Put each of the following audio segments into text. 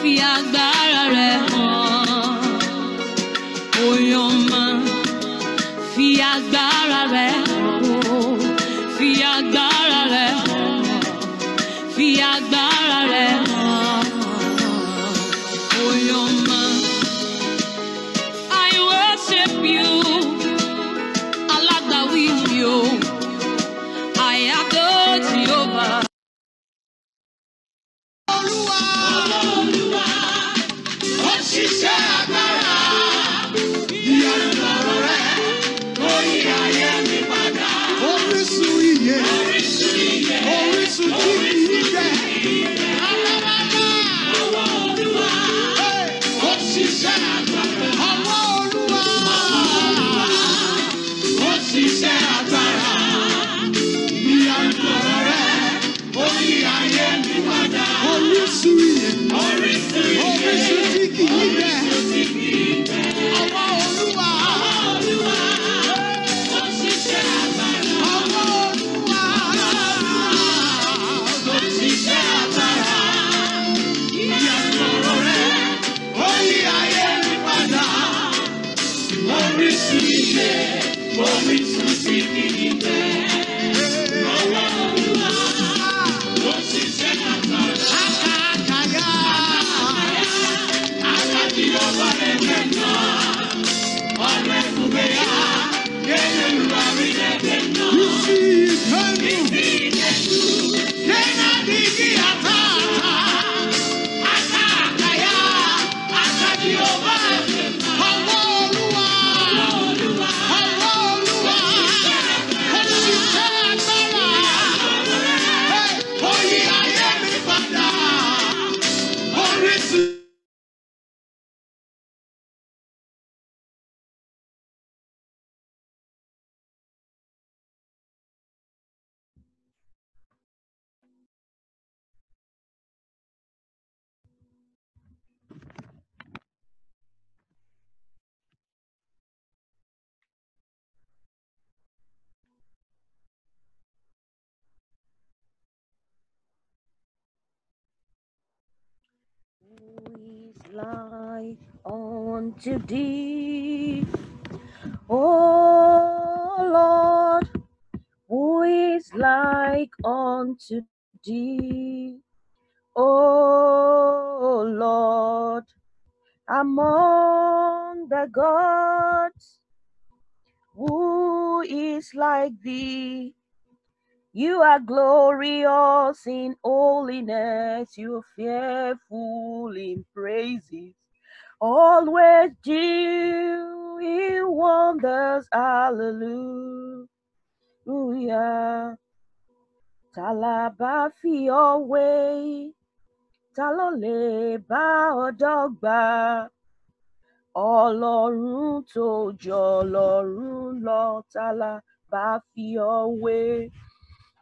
fi agbára rẹ̀ hàn. Oyoma fi agbára rẹ̀ hàn. Fi agbára rẹ̀ hàn. Fi agbára rẹ̀ hàn. Oyoma, I worship you. Alágbàwí mi o, I adore Jehovah. Olúwa, ó ṣiṣẹ́ agbára. Ìyanu lọ̀rọ̀ rẹ̀, ó yí ayé mi padà. Orísun ìyè, orísun tí kì í gbẹ. Ọwọ́ Olúwa, ó ṣiṣẹ́ agbára. Ọwọ́ Olúwa, ó ṣiṣẹ́ agbára. Ìyanu lọ̀rọ̀ rẹ̀, ó yí ayé mi padà. Orísun ìyè, orísun tí kì í gbẹ. Ọwọ́ Olúwa, ó ṣiṣẹ́ agbára. Ọwọ́ Olúwa, ó ṣiṣẹ́ agbára. Ìyanu lọ̀rọ̀ rẹ̀, ó yí ayé mi padà. Orísun ìyè, orísun tí kì í gbẹ. Ọwọ́ Olúwa, ó ṣiṣẹ́ agbára. Akakaya, akadi ọba ẹgbẹ́ náà. Ọ̀rẹ́ kúbẹ̀ yá, kéde lùwà rí ẹgbẹ́ náà. Ìsì ìkẹnu, kéde dìgí àtàtà. Akakaya, akadi ọba ẹgbẹ́ náà. Ọwọ́ Olúwa, ọwọ́ Olúwa, ó ṣiṣẹ́ agbára. Ó yí ayé mi padà. Orísun. Who is like unto thee, O Lord? Who is like unto thee, O Lord? Among the gods, who is like thee? You are glorious in holiness, you're fearful in praises, always doing wonders, hallelujah. Ta la bá fi ọ́ wé, ta ló lè bá ọ dọ́gba? Ọlọ́run tó jọ Ọlọ́run lọ, ta la bá fi ọ́ wé?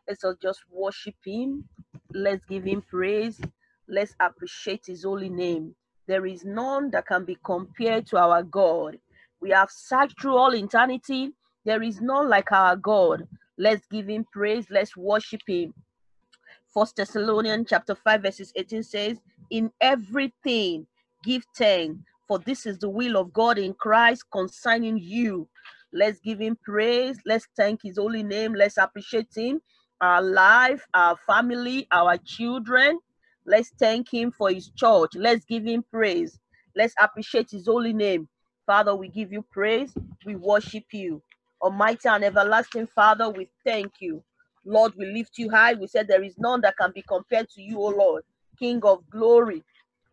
Let's just worship him. Let's give him praise. Let's appreciate his holy name. There is none that can be compared to our God. We have searched through all eternity. There is none like our God. Let's give him praise. Let's worship him. 1 Thessalonians chapter 5 verses 18 says, in everything give thanks, for this is the will of God in Christ concerning you. Let's give him praise. Let's thank his holy name. Let's appreciate him. Our life, our family, our children. Let's thank him for his church. Let's give him praise. Let's appreciate his holy name. Father, we give you praise. We worship you. Almighty and everlasting Father, we thank you. Lord, we lift you high. We said there is none that can be compared to you, O Lord. King of glory,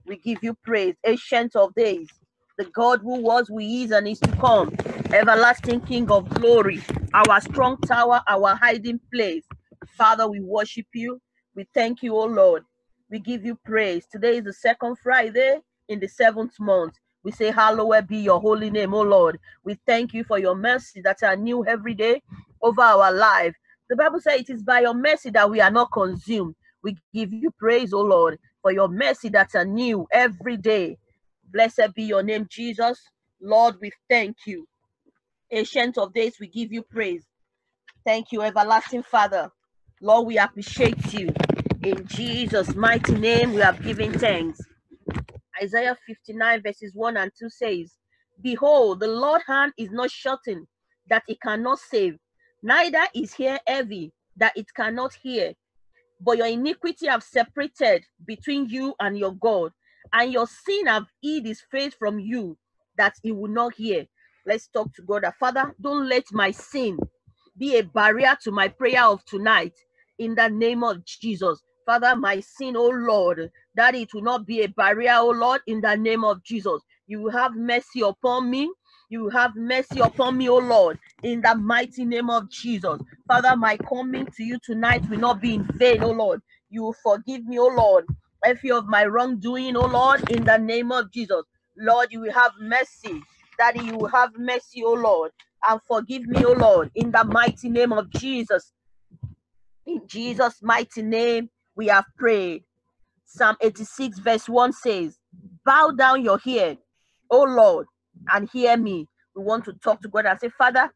we give you praise. Ancient of days, the God who was, who is, and is to come. Everlasting King of glory, our strong tower, our hiding place. Father, we worship you. We thank you, O Lord. We give you praise. Today is the second Friday in the 7th month. We say, hallowed be your holy name, O Lord. We thank you for your mercy that are new every day over our life. The Bible says it is by your mercy that we are not consumed. We give you praise, O Lord, for your mercy that are new every day. Blessed be your name, Jesus. Lord, we thank you. Ancient of days, we give you praise. Thank you, everlasting Father. Lord, we appreciate you. In Jesus' mighty name, we have given thanks. Isaiah 59 verses 1 and 2 says, behold, the Lord's hand is not shortened, that it cannot save, neither is here heavy, that it cannot hear. But your iniquity have separated between you and your God, and your sin have hid his face from you, that he will not hear. Let's talk to God. Father, don't let my sin be a barrier to my prayer of tonight, in the name of Jesus. Father, my sin, oh Lord, that it will not be a barrier, oh Lord, in the name of Jesus. You will have mercy upon me. You will have mercy upon me, oh Lord, in the mighty name of Jesus. Father, my coming to you tonight will not be in vain, oh Lord. You will forgive me, oh Lord, every of my wrongdoing, oh Lord, in the name of Jesus. Lord, you will have mercy. Daddy, you will have mercy, oh Lord, and forgive me, oh Lord, in the mighty name of Jesus. In Jesus' mighty name, we have prayed. Psalm 86 verse 1 says, bow down your head, O Lord, and hear me. We want to talk to God and say, Father,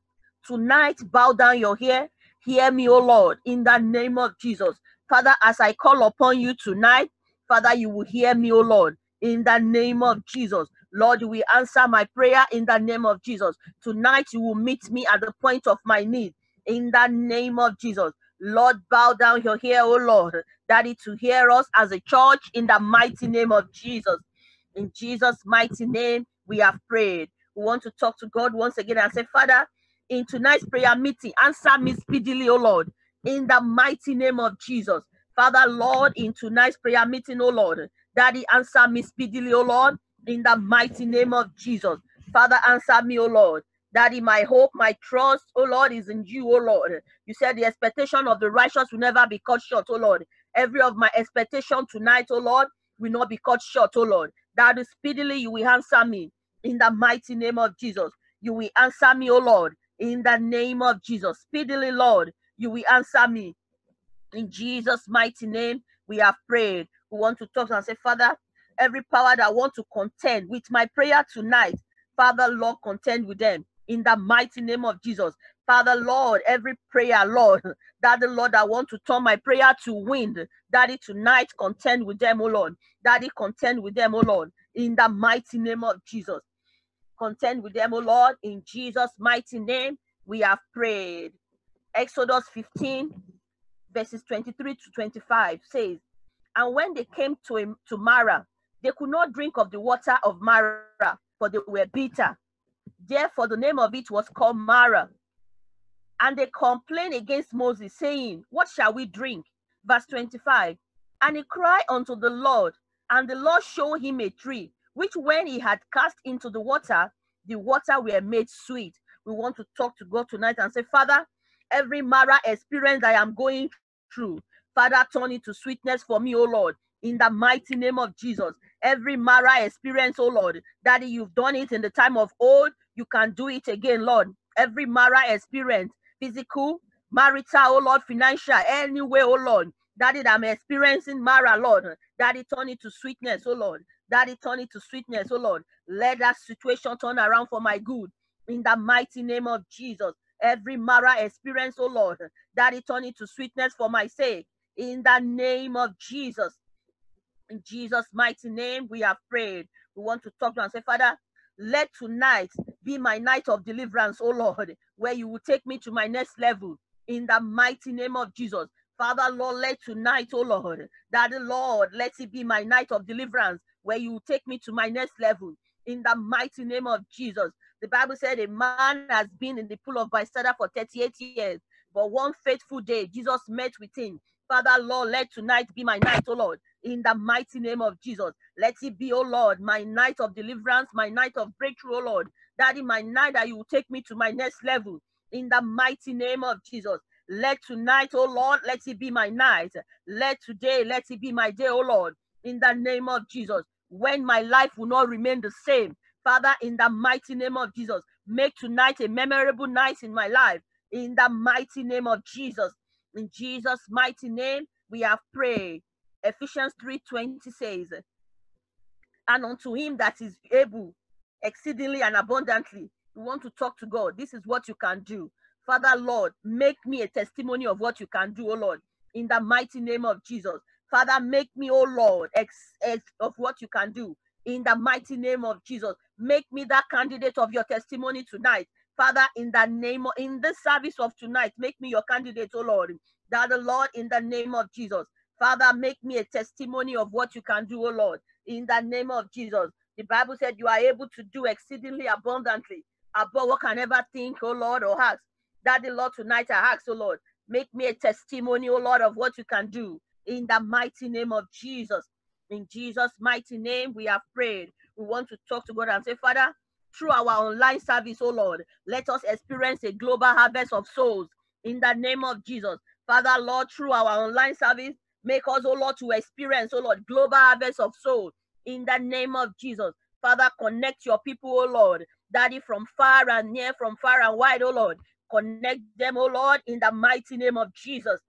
tonight bow down your head, hear me, O Lord, in the name of Jesus. Father, as I call upon you tonight, Father, you will hear me, O Lord, in the name of Jesus. Lord, you will answer my prayer in the name of Jesus. Tonight you will meet me at the point of my need in the name of Jesus. Lord, bow down your head, O Lord, Daddy, to hear us as a church in the mighty name of Jesus. In Jesus' mighty name, we have prayed. We want to talk to God once again and say, Father, in tonight's prayer meeting, answer me speedily, O Lord, in the mighty name of Jesus. Father, Lord, in tonight's prayer meeting, O Lord, Daddy, answer me speedily, O Lord, in the mighty name of Jesus. Father, answer me, O Lord. Daddy, my hope, my trust, oh Lord, is in you, oh Lord. You said the expectation of the righteous will never be cut short, oh Lord. Every of my expectation tonight, oh Lord, will not be cut short, oh Lord. Daddy, speedily you will answer me in the mighty name of Jesus. You will answer me, oh Lord, in the name of Jesus. Speedily, Lord, you will answer me. In Jesus' mighty name, we have prayed. We want to talk and say, Father, every power that want to contend with my prayer tonight, Father, Lord, contend with them in the mighty name of Jesus. Father, Lord, every prayer, Lord, that the Lord, I want to turn my prayer to wind. Daddy, tonight, contend with them, oh Lord. Daddy, contend with them, oh Lord, in the mighty name of Jesus. Contend with them, oh Lord, in Jesus' mighty name, we have prayed. Exodus 15, verses 23 to 25 says, and when they came to Marah, they could not drink of the water of Marah, for they were bitter. Therefore, the name of it was called Marah. And they complained against Moses, saying, what shall we drink? Verse 25. And he cried unto the Lord, and the Lord showed him a tree, which when he had cast into the water were made sweet. We want to talk to God tonight and say, Father, every Marah experience I am going through, Father, turn it to sweetness for me, O Lord, in the mighty name of Jesus. Every Marah experience, O Lord, Daddy, you've done it in the time of old, you can do it again, Lord. Every Marah experience, physical, marital, oh Lord, financial, anyway, oh Lord, Daddy, that I'm experiencing Marah, Lord, Daddy, turn it to sweetness, oh Lord, Daddy, turn it to sweetness, oh Lord, let that situation turn around for my good, in the mighty name of Jesus. Every Marah experience, oh Lord, Daddy, turn it to sweetness for my sake, in the name of Jesus. In Jesus' mighty name, we have prayed. We want to talk to and say, Father, let tonight be my night of deliverance, oh Lord, where you will take me to my next level in the mighty name of Jesus. Father, Lord, let tonight, oh Lord, Daddy, Lord, let it be my night of deliverance where you will take me to my next level in the mighty name of Jesus. The Bible said a man has been in the pool of Bethesda for 38 years, but one faithful day, Jesus met with him. Father, Lord, let tonight be my night, oh Lord, in the mighty name of Jesus. Let it be, oh Lord, my night of deliverance, my night of breakthrough, oh Lord. Daddy, my night that you will take me to my next level, in the mighty name of Jesus. Let tonight, oh Lord, let it be my night. Let today, let it be my day, oh Lord, in the name of Jesus. When my life will not remain the same, Father, in the mighty name of Jesus, make tonight a memorable night in my life, in the mighty name of Jesus. In Jesus' mighty name, we have prayed. Ephesians 3:20 says, and unto him that is able exceedingly and abundantly. We want to talk to God. This is what you can do. Father, Lord, make me a testimony of what you can do, oh Lord, in the mighty name of Jesus. Father, make me, oh Lord, of what you can do in the mighty name of Jesus. Make me that candidate of your testimony tonight. Father, in this service of tonight, make me your candidate, oh Lord. That the Lord, in the name of Jesus. Father, make me a testimony of what you can do, oh Lord, in the name of Jesus. The Bible said you are able to do exceedingly abundantly above what can ever think, oh Lord, or ask. That the Lord, tonight I ask, oh Lord, make me a testimony, oh Lord, of what you can do in the mighty name of Jesus. In Jesus' mighty name, we have prayed. We want to talk to God and say, Father, through our online service, oh Lord, let us experience a global harvest of souls in the name of Jesus. Father, Lord, through our online service, make us, oh Lord, to experience, oh Lord, global harvest of souls in the name of Jesus. Father, connect your people, oh Lord, Daddy, from far and near, from far and wide, oh Lord. Connect them, oh Lord, in the mighty name of Jesus.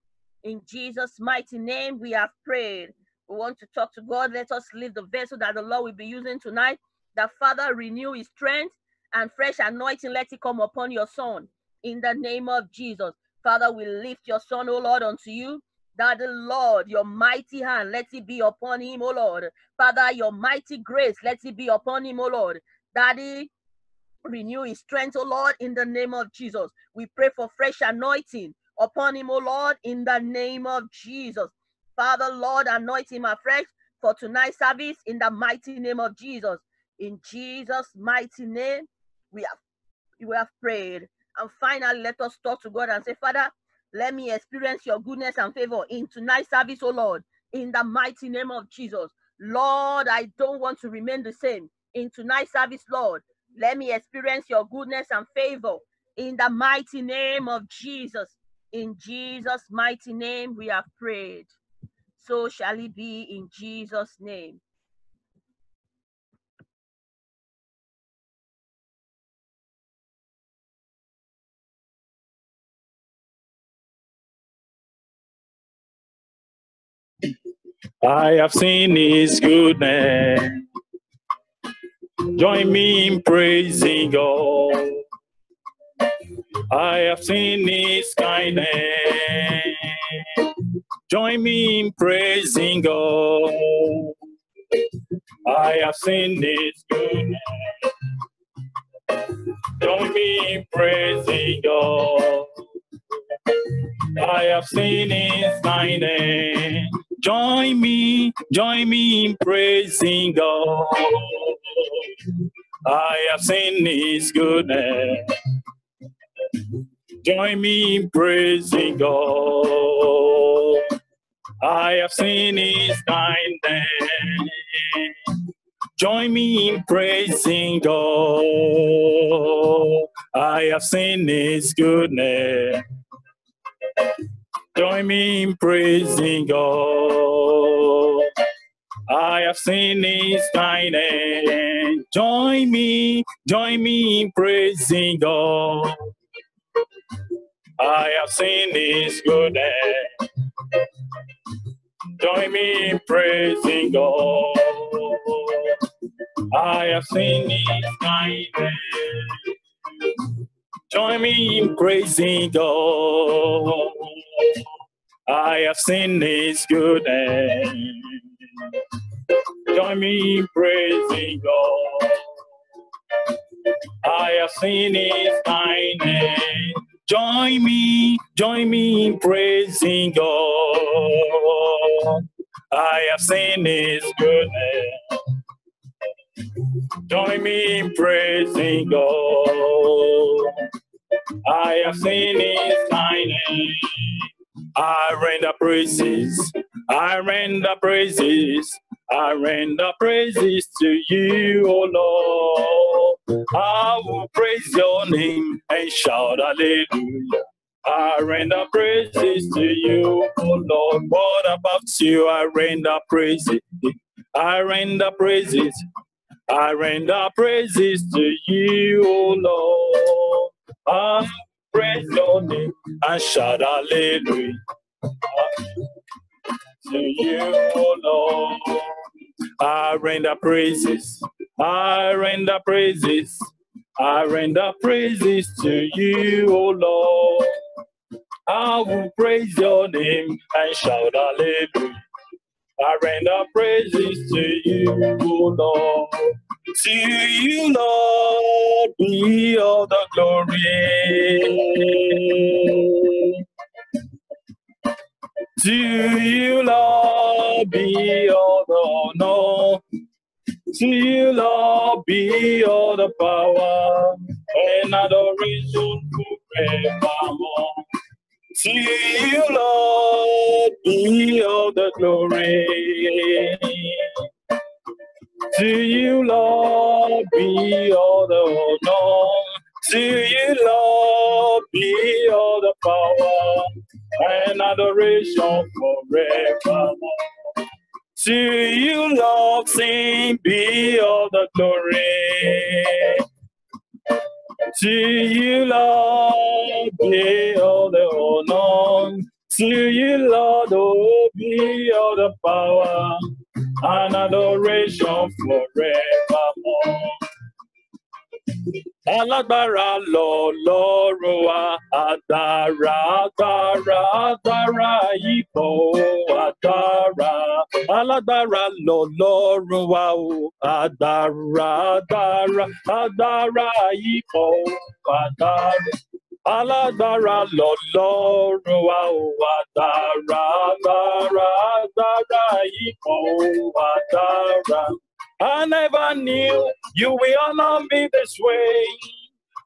In Jesus' mighty name, we have prayed. We want to talk to God. Let us leave the vessel that the Lord will be using tonight. That Father, renew his strength and fresh anointing. Let it come upon your son in the name of Jesus. Father, we lift your son, oh Lord, unto you. That the Lord, your mighty hand, let it be upon him, oh Lord. Father, your mighty grace, let it be upon him, oh Lord. Daddy, renew his strength, oh Lord, in the name of Jesus. We pray for fresh anointing upon him, oh Lord, in the name of Jesus. Father, Lord, anoint him afresh for tonight's service in the mighty name of Jesus. In Jesus' mighty name, we have prayed. And finally, let us talk to God and say, Father, let me experience your goodness and favor in tonight's service, oh Lord, in the mighty name of Jesus. Lord, I don't want to remain the same. In tonight's service, Lord, let me experience your goodness and favor in the mighty name of Jesus. In Jesus' mighty name, we have prayed. So shall it be in Jesus' name. I have seen his goodness. Join me in praising God. I have seen his kindness. Join me in praising God. I have seen his goodness. Join me in praising God. I have seen his kindness. Join me in praising God. I have seen his goodness. Join me in praising God. I have seen his kindness. Join me in praising God. I have seen his goodness. Join me in praising God. I have seen his kindness. Join me in praising God. I have seen his goodness. Join me in praising God. I have seen his kindness. Join me in praising God. I have seen his goodness. Join me in praising God. I have seen his kindness. Join me in praising God. I have seen his goodness. Join me in praising God. I have seen his kindness. I render praises. I render praises. I render praises to you, O Lord. I will praise your name and shout hallelujah. I render praises to you, O Lord. What about you? I render praises. I render praises. I render praises to you, O Lord. I praise your name and shout hallelujah. To you, O Lord. I render praises. I render praises. I render praises to you, O Lord. I will praise your name and shout hallelujah. I render praises to you, Lord. To you, Lord, be all the glory. To you, Lord, be all the honor. To you, Lord, be all the power and adoration forevermore. To you, Lord, be all the glory. To you, Lord, be all the honor. To you, Lord, be all the power and adoration forevermore. To you, Lord, sing, be all the glory. To you, Lord, be all the honor. To you, Lord, oh, be all the power and adoration forevermore. Alágbára lọ́lọ́run wa, agbára, agbára, agbára ipò agbára. Alágbára lọ́lọ́run wa o, agbára, agbára, agbára ipò agbára. Alágbára lọ́lọ́run wa o, agbára, agbára, agbára ipò agbára. I never knew you will honor me this way.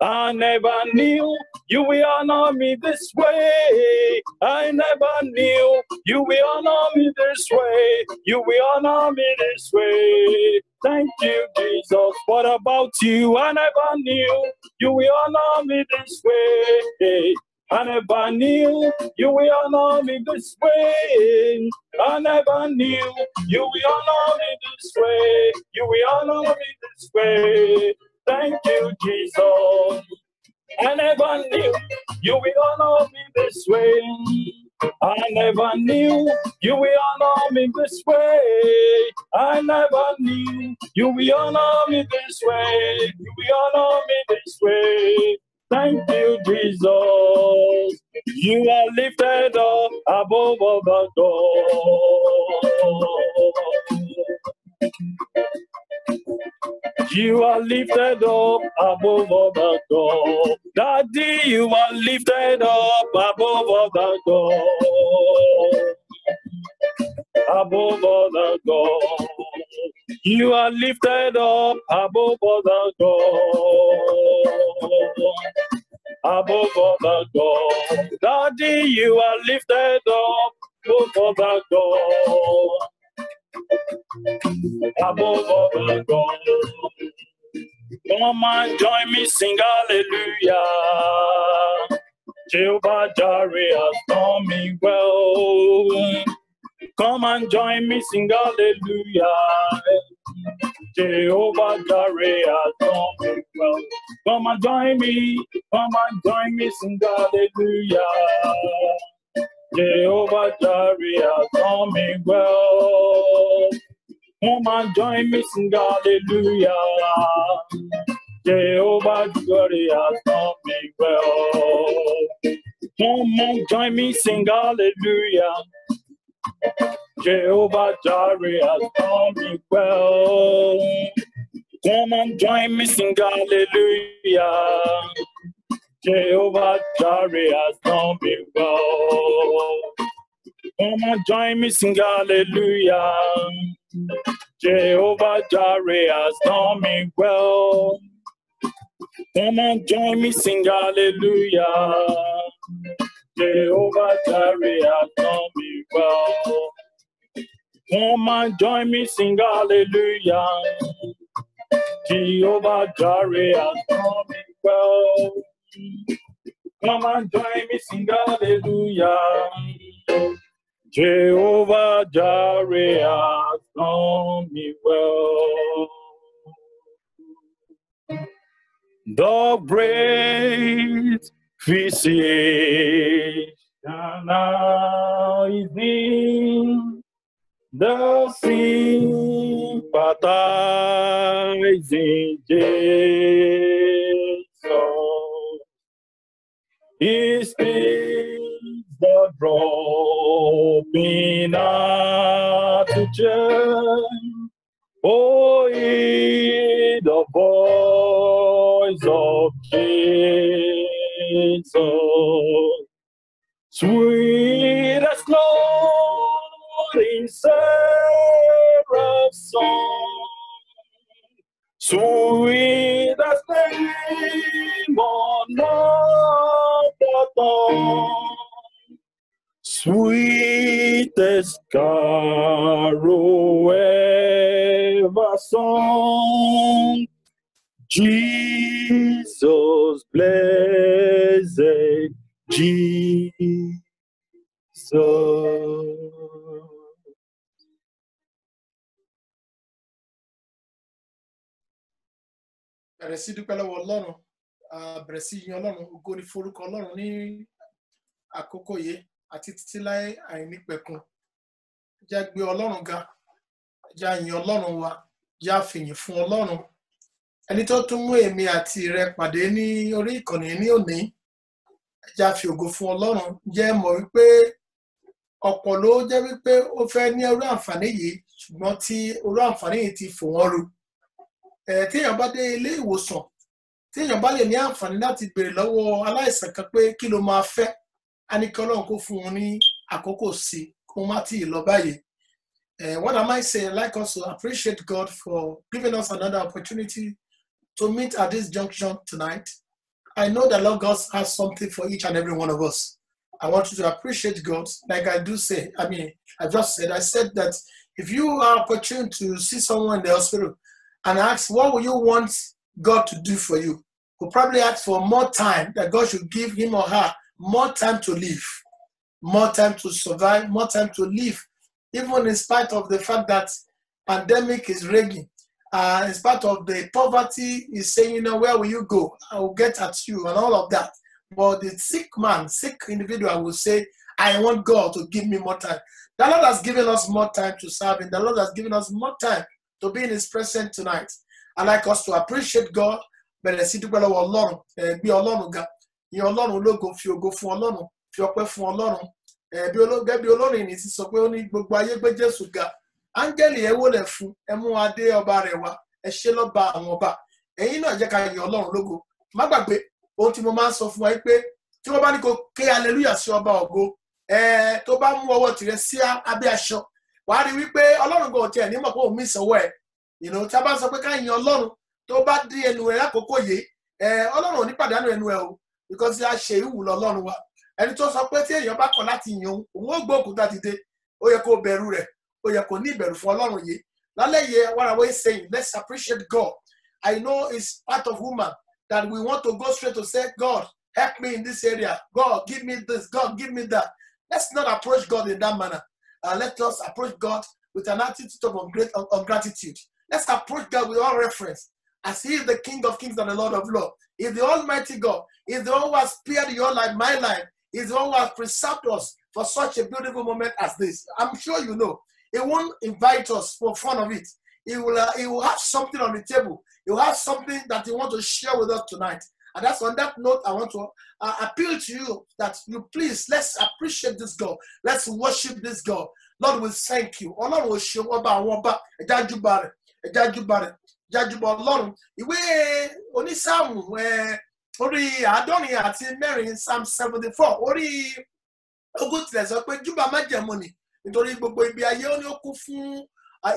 I never knew you will honor me this way. I never knew you will honor me this way. You will honor me this way. Thank you, Jesus. What about you? I never knew you will honor me this way. I never knew you will honor me this way. I never knew you will honor me this way. You will honor me this way. Thank you, Jesus. I never knew you will honor me this way. I never knew you will honor me this way. I never knew you will honor me this way. You will honor me this way. Thank you, Jesus. You are lifted up above all the gods. You are lifted up above all the gods. Daddy, you are lifted up above all the gods. Above all the gods. You are lifted up above all the gods. Above all the gods. Daddy, you are lifted up above all the gods. Above all the gods. Come and join me, sing hallelujah. Jehovah Jireh has done me well. Come and join me, sing hallelujah. Jehovah Jireh has done me well. Come and join me, sing hallelujah. Jehovah Jireh has done me well. Come and join me, sing hallelujah. Jehovah Jireh has done me well. Come and join me, sing hallelujah. Jehovah Jireh has done me well. Come and join me, sing hallelujah. Jehovah Jireh has done me well. Come and join me, sing hallelujah. Jehovah Jireh has done me well. Come and join me, sing hallelujah. Jehovah Jireh has done me well. Come and join me, sing hallelujah. Jehovah Jireh has done me well. Come and join me, sing hallelujah. Jehovah Jireh has done me well. The great physician now is in the sympathizing Jesus. He speaks the draw open up to change. Oh, hear the voice of Jesus, sweet as Lord in Sarah's song, sweet as name on the tongue, sweetest carol ever sung. Jesus, blessed Jesus. Bẹ̀rẹ̀ sí dúpẹ́ lọ́wọ́ Ọlọ́run, bẹ̀rẹ̀ sí yin Ọlọ́run, ògo ni forúkọ Ọlọ́run ní àkókò yìí àti títí láé àìnípẹ̀kun. Jẹ́ gbé Ọlọ́run ga, jẹ́ yin Ọlọ́run wa, jẹ́ àfìyìn fún Ọlọ́run. Ẹni tó tún mú èmi àti rẹ pàdé ní orí ìkànnì ní òní, jẹ́ àfi ògo fún Ọlọ́run. Jẹ́ mọ̀ wípé ọ̀pọ̀ ló jẹ́ wípé ó fẹ́ ní orú àǹfààní yìí, ṣùgbọ́n tí orú àǹfààní yìí ti fò wọ́n ru. Téèyàn bá dé ilé ìwòsàn, téèyàn bá lè ní àǹfààní láti béèrè lọ́wọ́ aláìsàn kan pé kí ló máa fẹ́, á ní kí Ọlọ́run kó fún un ní àkókò sí kó má tíì lọ báyìí. What am I saying? I'd like us to appreciate God for giving us another opportunity to meet at this junction tonight. I know that Lord God has something for each and every one of us. I want you to appreciate God, like I do say. I said that if you are opportune to see someone in the hospital and ask, what will you want God to do for you? We'll probably ask for more time, that God should give him or her more time to live, more time to survive, more time to live, even in spite of the fact that pandemic is raging, in spite of the poverty is saying, where will you go? I will get at you and all of that. But the sick man, sick individual will say, I want God to give me more time. The Lord has given us more time to serve him. The Lord has given us more time to be in his presence tonight. I'd like us to appreciate God. Bẹ̀rẹ̀ sí dúpẹ́ lọ́wọ́ Ọlọ́run, bí Ọlọ́run ga, ìyẹn Ọlọ́run ológo, fi ògo fún Ọlọ́run, fi ọpẹ́ fún Ọlọ́run. Bí olórin ní ti sọ pé ó ní gbogbo ayé gbé Jésù ga. Áńgẹ́lì ẹ wólẹ̀ fún, ẹ mú adé ọba rẹ̀ wá, ẹ ṣe lọ́ba àwọn ọba. Ẹ̀yin náà jẹ́ ká yin Ọlọ́run lógo. Má gbàgbé ohun tí mo máa ń sọ fún wa pé tí wọ́n bá ní kó ké hallelujah sí ọba ògo, tó bá mú ọwọ́ tirẹ̀ sí abẹ́ aṣọ, wàá rí wípé Ọlọ́run gan tiẹ̀ ní mọ̀ pé òun mí ìsanwó ẹ̀. Tí a bá sọ pé ká yin Ọlọ́run tó bá dí ẹnu ẹ̀ lákòókò yìí, Ọlọ́run ò ní pàdánù ẹnu ẹ̀ o, because a ṣe ìwúlò Ọlọ́run wa. Ẹni tó sọ pé tí èèyàn bá kọ̀ láti yin òun ó gbé òkúta dìde, ó yẹ kó bẹ̀rù rẹ̀, ó yẹ kó ní ìbẹ̀rù fún Ọlọ́run yìí. Lálẹ́ yìí, what are we saying? Let's appreciate God. I know it's part of woman that we want to go straight to say, God, help me in this area. God, give me this. God, give me that. Let's not approach God in that manner. Let us approach God with an attitude of gratitude. Let's approach God with all reference, as he is the King of Kings and the Lord of Lords. He is the Almighty God. He is the one who has spared your life, my life. He is the one who has preserved us for such a beautiful moment as this. I'm sure you know. He won't invite us for fun of it. He will have something on the table. He will have something that he wants to share with us tonight. And that's on that note, I want to appeal to you that you please, let's appreciate this God. Let's worship this God. Lord, we thank you. Ọlọ́run ò ṣe wọ́n bá àwọn ọba, ẹja júbà rẹ̀, ẹja júbà rẹ̀, ẹja júbà Ọlọ́run. Ìwé onísáàmù orí 74, Psalm 74, orí ogún tilẹ̀ sọ pé júbà májẹ̀mú ni, nítorí gbogbo ibi ayé ó ní ó kún fún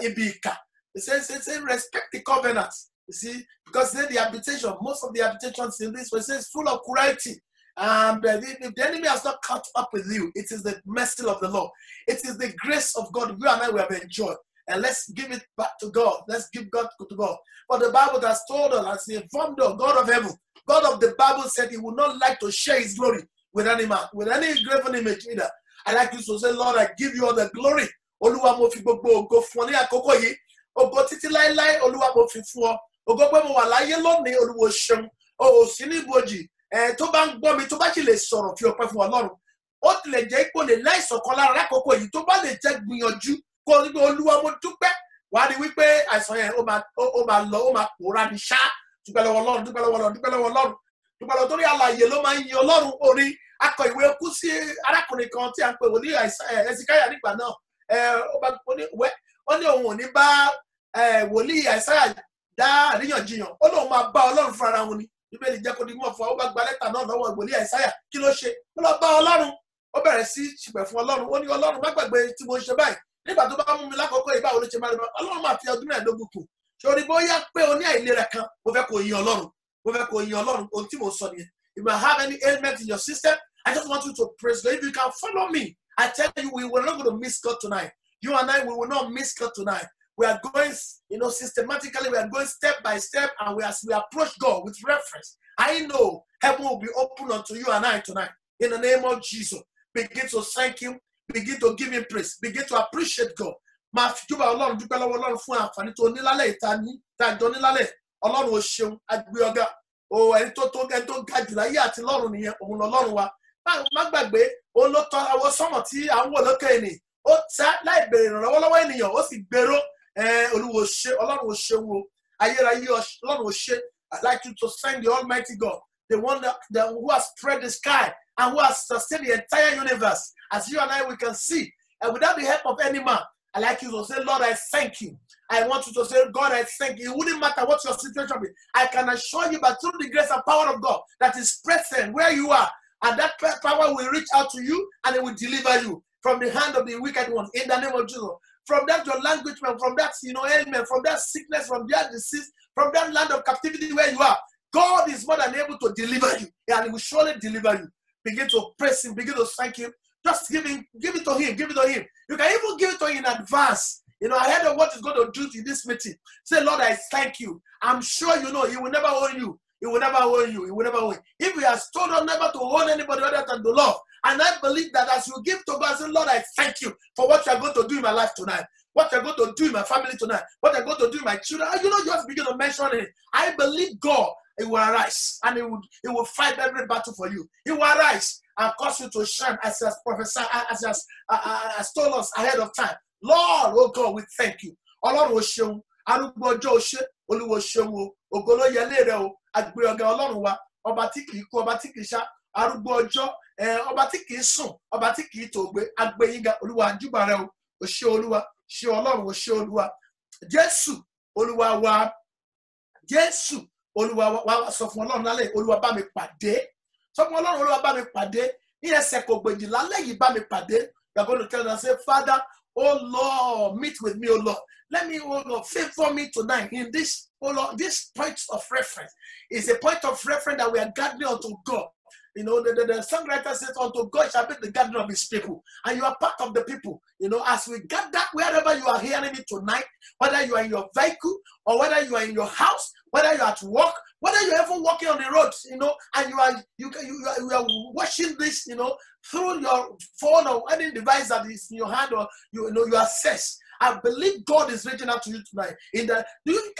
ibi ìkà. It says respect the covenant. You see, because then the habitation, most of the habitations in this place is full of cruelty. And if the enemy has not caught up with you, it is the mercy of the Lord. It is the grace of God you and I will have enjoyed. And let's give it back to God. Let's give God to God. For the Bible has told us, as the informed of God of heaven, God of the Bible said he would not like to share his glory with any man, with any graven image either. I like you to say, Lord, I give you all the glory. Olúwa mo fi gbogbo ògo fún ọ ní àkókò yìí. Ògo títí láéláé, Olúwa mo fi fún ọ. Ògo pé mo wà láyé lónìí, Olúwa ṣeun. O ò sí ní ibojì. Tó bá ń gbọ́ mi, tó bá sì lè sọ̀rọ̀ fi ọpẹ́ fún Ọlọ́run. Ó tilẹ̀ jẹ́ ipò lè láìsàn kan lára lákòókò yìí, tó bá lè jẹ́ gbìyànjú kó ní pé Olúwa mo dúpẹ́. Wàá rí wípé àìsàn yẹn ó máa lọ, ó máa pòórá ní ṣá. Dúpẹ́ lọ́wọ́ Ọlọ́run, dúpẹ́ lọ́wọ́ Ọlọ́run, dúpẹ́ lọ́wọ́ Ọlọ́run. Dúpẹ́ lọ́wọ́ torí alààyè ló máa ń yin Ọlọ́run orí. akọ ìwé kú sí arákùnrin kan tí a ń pè wòlíì Hezekiah nígbà náà ó ní òun ò ní bá wòlíì Isaiah dá àríyànjiyàn ó lóun máa bá Ọlọ́run fúnra wọn ni Bíbélì jẹ́ kó di mọ̀ fún ọ ó bá gba lẹ́tà náà lọ́wọ́ wòlíì Isaiah kí ló ṣe ó lọ bá Ọlọ́run ó bẹ̀rẹ̀ sí ṣìpẹ̀ fún Ọlọ́run ó ní Ọlọ́run má gbàgbé tí mo ṣe báyìí nígbà tó bá mú mi lákòókò ìbá wo ló ṣe máa rí bá Ọlọ́run máa fi ọdún mẹ́ẹ̀ẹ́dógún kù sórí bóyá pé o ní àìlera kan mo fẹ́ kó yin Ọlọ́run ohun tí mo sọ nìyẹn. If you have any ailment in your system, I just want you to praise God. If you can follow me, I tell you, we are not going to miss God tonight. You and I, we will not miss God tonight. We are going, systematically, we are going step by step, and as we approach God with reference, I know heaven will be open unto you and I tonight. In the name of Jesus, begin to thank Him, begin to give Him praise, begin to appreciate God. Máa fi júbà Ọlọ́run dúpẹ́ lọ́wọ́ Ọlọ́run fún àǹfààní tó nílálẹ̀ ìtajọ nílálẹ̀ Ọlọ́run ò ṣeun agbé ọ̀gá ẹni tó ga jù láyé àti lọ́run nìyẹn òun lọ́lọ́run wa má gbàgbé òun ló tọ́ àwọn sọ́mọ̀ tí à ń wò lókè ènì ó tẹ́ láì béèrè ìrànlọ́wọ́ lọ́wọ́ ènìyàn ó sì gbèrò Olúwo ṣe Ọlọ́run ò ṣeun o ayérayé Ọlọ́run ò ṣe. I'd like you to thank the Almighty God, the one that who has spread the sky and who has sustained the entire universe. As you and I, we can see, and without the help of any man, I'd like you to say, Lord, I thank you. I want you to say, God, I thank you. It wouldn't matter what your situation is. I can assure you, but through the grace and power of God that is present where you are, and that power will reach out to you and it will deliver you from the hand of the wicked ones in the name of Jesus. From that your language, from that ailment, from that sickness, from that disease, from that land of captivity where you are, God is more than able to deliver you, and He will surely deliver you. Begin to praise Him, begin to thank Him. Just give it to Him, give it to Him. You can even give it to Him in advance. Ahead of what He's going to do in this meeting. Say, Lord, I thank you. I'm sure you know He will never owe you. He will never owe you. He will never owe you. If He has told us never to owe anybody other than the Lord, and I believe that as you give to God, say, Lord, I thank you for what you are going to do in my life tonight, what you're going to do in my family tonight, what you're going to do in my children. Just begin to mention it. I believe God, He will arise and He will fight every battle for you. He will arise and cause you to shine as He has prophesied, as He has told us ahead of time. Lord, oh God, we thank you. Ọlọ́run ò ṣeun, arúgbó ọjọ́ ò ṣe, Olúwo ṣeun o, ògo ló yẹ lé rẹ o, àgbé ọ̀gá Ọlọ́run wa, ọba tí kìí kú, ọba tí kìí ṣá, arúgbó ọjọ́, ọba tí kìí sùn, ọba tí kìí tòògbé, àgbé yín ga, Olúwa àjúbà rẹ o, ò ṣe Olúwa, ṣe Ọlọ́run, ò ṣe Olúwa. Jésù, Olúwa wa, Jésù, Olúwa wa sọ fún Ọlọ́run lálẹ́, Olúwa bá mi pàdé. Sọ fún Ọlọ́run, Olúwa bá mi pàdé. Ní ẹsẹ̀ kò gbèjì lálẹ́ yìí bá mi pàdé. You're going to tell them, say, Father, oh Lord, meet with me, oh Lord. Let me, oh Lord, favor me tonight in this, oh Lord, this point of reference. Is a point of reference that we are gathering unto God. The songwriter says, unto God shall be the gathering of His people. And you are part of the people. As we gather, wherever you are hearing me tonight, whether you are in your vehicle, or whether you are in your house, whether you are at work, whether you're even walking on the road, and you are watching this, through your phone or any device that is in your hand, or you access. I believe God is reaching out to you tonight. Can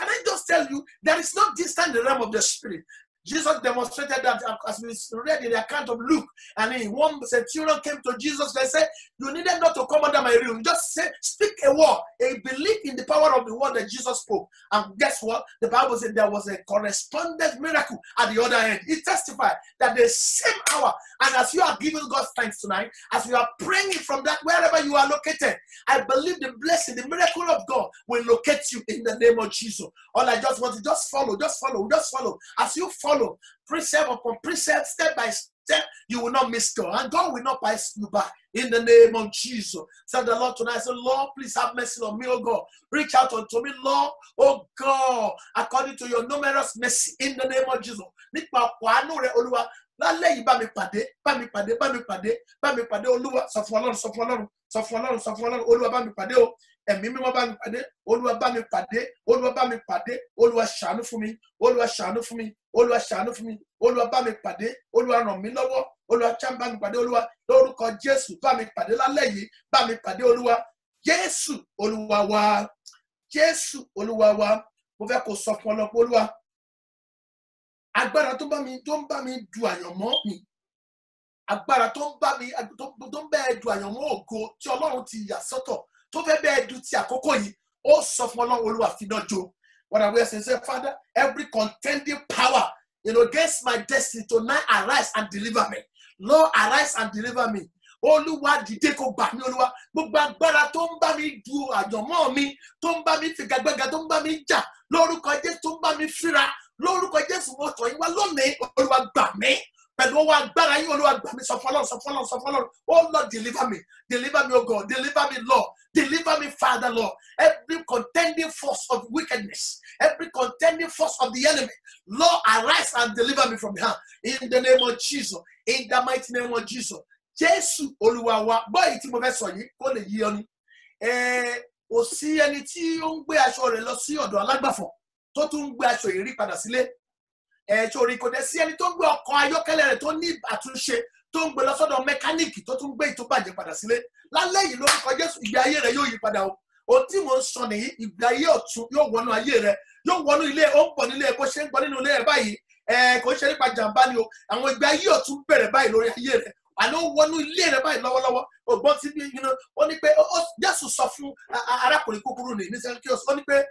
I just tell you, there is no distance in the realm of the Spirit. Jesus demonstrated that as we read in the account of Luke, and one centurion came to Jesus and said, you needed not to come under my roof. Just say, speak a word. He believed in the power of the word that Jesus spoke. And guess what? The Bible said there was a correspondent miracle at the other end. He testified that the same hour, and as you are giving God thanks tonight, as we are praying from that wherever you are located, I believe the blessing, the miracle of God will locate you in the name of Jesus. All I just want to just follow. As you follow, precept upon precept, step by step, you will not miss God, and God will not pass you by in the name of Jesus. Said the Lord tonight, say, Lord, please have mercy on me, oh God. Reach out unto me, Lord, oh God, according to your numerous mercy in the name of Jesus. Lálẹ́ yìí bá mi pàdé Olúwa, sọ fún Ọlọ́run, Olúwa bá mi pàdé o, ẹ̀mí mímọ́ bá mi pàdé, Olúwa bá mi pàdé, Olúwa ṣàánú fún mi, Olúwa bá mi pàdé, Olúwa ràn mí lọ́wọ́, Olúwa bá mi pàdé, Olúwa lórúkọ Jésù bá mi pàdé lálẹ́ yìí, bá mi pàdé Olúwa, Jésù Olúwa wa, mo fẹ́ kó sọ fún Ọlọ́run, Olúwa, agbára tó ń bá mi du àyànmọ́ mi, agbára tó ń bẹ́ẹ̀ du àyànmọ́ ògo tí Ọlọ́run ti yà sọ́tọ̀, tó fẹ́ bẹ́ẹ̀ du ti àkókò yìí, ó sọ fún Ọlọ́run, Olúwa fi iná jó. What I will say, Father, every contending power, against my destiny tonight, arise and deliver me. Lord, arise and deliver me. Olúwa dìde kó gbà mí Olúwa. Gbogbo agbára tó ń bá mi du àjọ̀mọ́ mi, tó ń bá mi figagbága, tó ń bá mi jà, lórúkọ Jésù tó ń bá mi fíra, lórúkọ Jésù mo tọ̀ yín wá lónìí, Olúwa gbà mí. Pẹ̀lú ọwọ́ agbára yín Olúwa gbà mí, sọ fún Ọlọ́run. Oh Lord, deliver me, oh God, deliver me Lord, deliver me Father Lord. Every contending force of wickedness, every contending force of the enemy, Lord, arise and deliver me from her. In the name of Jesus, in the mighty name of Jesus. Jésù Olúwa wa, báyìí tí mo fẹ́ sọ yìí kó lè yí ọ ní. Kò sí ẹni tí ó ń gbé aṣọ rẹ̀ lọ sí ọ̀dọ̀ alágbàfọ̀ tó tún ń gbé aṣọ ìrí padà sílé. Sórí kò dẹ̀ sí ẹni tó ń gbé ọkọ̀ ayọ́kẹ́lẹ́ rẹ̀ tó ní àtúnṣe tó ń gbé lọ sọ́dọ̀ mẹkáníìkì tó tún gbé ìtúbàjẹ́ padà sílé. Lálẹ́ yìí lórúkọ Jésù ìgbé ayé rẹ̀ yóò yí padà o. Ohun tí mò ń sọ nìyí, ìgbé ayé ọ̀tun yóò wọnú ayé rẹ̀, yóò wọnú ilé, ó ń bọ̀ nílé bó ṣe ń gbọ́ nínú ilé ẹ̀ báyìí. Kò ṣe nípa jàǹbá ni o. Àwọn ìgbé ayé ọ̀tun bẹ̀rẹ̀ báyìí lórí ayé rẹ̀. Àná wọnú ilé rẹ̀ báyìí lọ́wọ́lọ́wọ́. Ògbọ́n ti bí ó ní pé Jésù sọ fún arákùnrin kúkúrú ní Sẹ́ríkíọ́sì, ó ní pé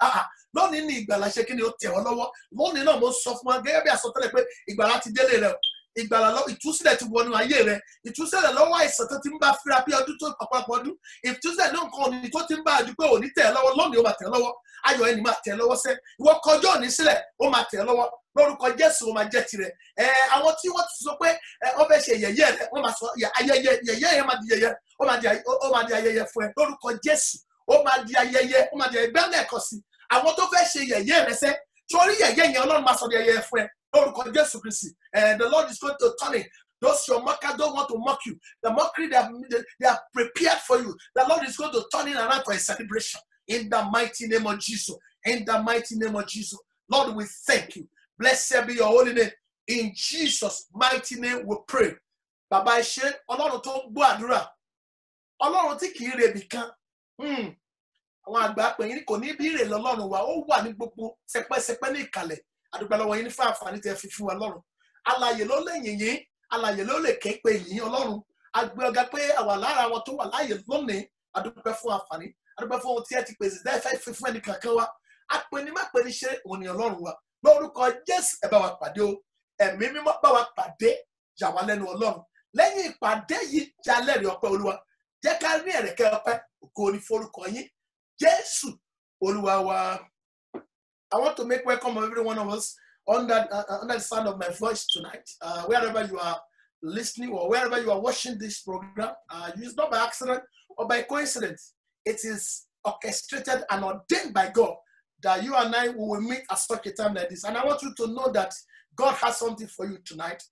lónìí ní ìgbàlà ṣe kí ni ó tẹ̀ ọ́ lọ́wọ́. Lónìí náà mo sọ fún wa gẹ́gẹ́ bí àsọtẹ́lẹ̀ pé ìgbàlà ti délé rẹ̀. Ìgbàlà lọ ìtúsílẹ̀ ti wọnú ayé rẹ̀. Ìtúsílẹ̀ lọ́wọ́ àìsàn tó ti ń bá fíra bí ọdún tó ọ̀pọ̀lọpọ̀ ọdún. Ìtúsílẹ̀ náà nǹkan òní tó ti ń bá àjú pé òní tẹ̀ ẹ́ lọ́wọ́, lónìí ó máa tẹ̀ ẹ́ lọ́wọ́. Ayọ̀ ẹni máa tẹ̀ ẹ́ lọ́wọ́ sẹ́. Ìwọ kọjọ́ òní sílẹ̀, ó máa tẹ̀ ẹ́ lọ́wọ́. Lórúkọ Jésù ó máa jẹ́ tirẹ̀. Àwọn tí wọ́n ti sọ pé wọ́n fẹ́ ṣe yẹ̀yẹ́ rẹ̀, wọ́n máa sọ ayẹyẹ yẹn máa di yẹ̀yẹ́, ó máa di ayẹyẹ fún ẹ. Lórúkọ Jésù ó máa di ayẹyẹ, ó máa di ẹgbẹ́ lẹ́ẹ̀kan sí. Àwọn tó fẹ́ ṣe yẹ̀yẹ́ rẹ̀ sẹ́, torí yẹ̀yẹ́ yẹn Ọlọ́run máa sọ di ayẹyẹ fún ẹ. Lórúkọ Jésù Kristi. The Lord is going to turn it. Those your mockers don't want to mock you. The mockery they have prepared for you, the Lord is going to turn it around for a celebration. In the mighty name of Jesus. In the mighty name of Jesus. Lord, we thank you. Blessed be your holy name. In Jesus' mighty name we pray. Bàbá ẹ ṣé, Ọlọ́run tó ń gbọ́ àdúrà. Ọlọ́run tí kì í rebi kan. Àwọn àgbà pè yín kò ní bí ìrè lọ́lọ́run wa. Ó wà ní gbogbo sẹpẹ́sẹpẹ́ ní ìkàlẹ̀. Àdúgbò lọ́wọ́ yín ní fún àǹfààní tẹ́ fi fún wa lọ́run. Alààyè ló lẹ́yìn yín. Alààyè ló lè ké pé yín Ọlọ́run. A gbé ọ̀gá pé àwa lára wọn tó wà láàyè lónìí. Adúpẹ́ fún àǹfààní. Adúpẹ́ fún ohun tí ẹ ti pèsè dẹ́fẹ́ fi fún ẹnì kankan wa. Apẹni má pẹni ṣe òun ni Ọlọ́run wa. Lórúkọ Jésù ẹ bá wa pàdé o. Ẹ̀mí mímọ́ bá wa pàdé, yà wá lẹ́nu Ọlọ́run. Lẹ́yìn ìpàdé yìí jẹ́ alẹ́rìí ọpẹ́ Olúwa. Jẹ́ ká rí ẹ̀rẹ̀kẹ́ ọpẹ́, ògo ni forúkọ yín. Jésù Olúwa wa. I want to make welcome of every one of us under the sound of my voice tonight. Wherever you are listening or wherever you are watching this program, it's not by accident or by coincidence. It is orchestrated and ordained by God that you and I will meet at such a time like this. And I want you to know that God has something for you tonight.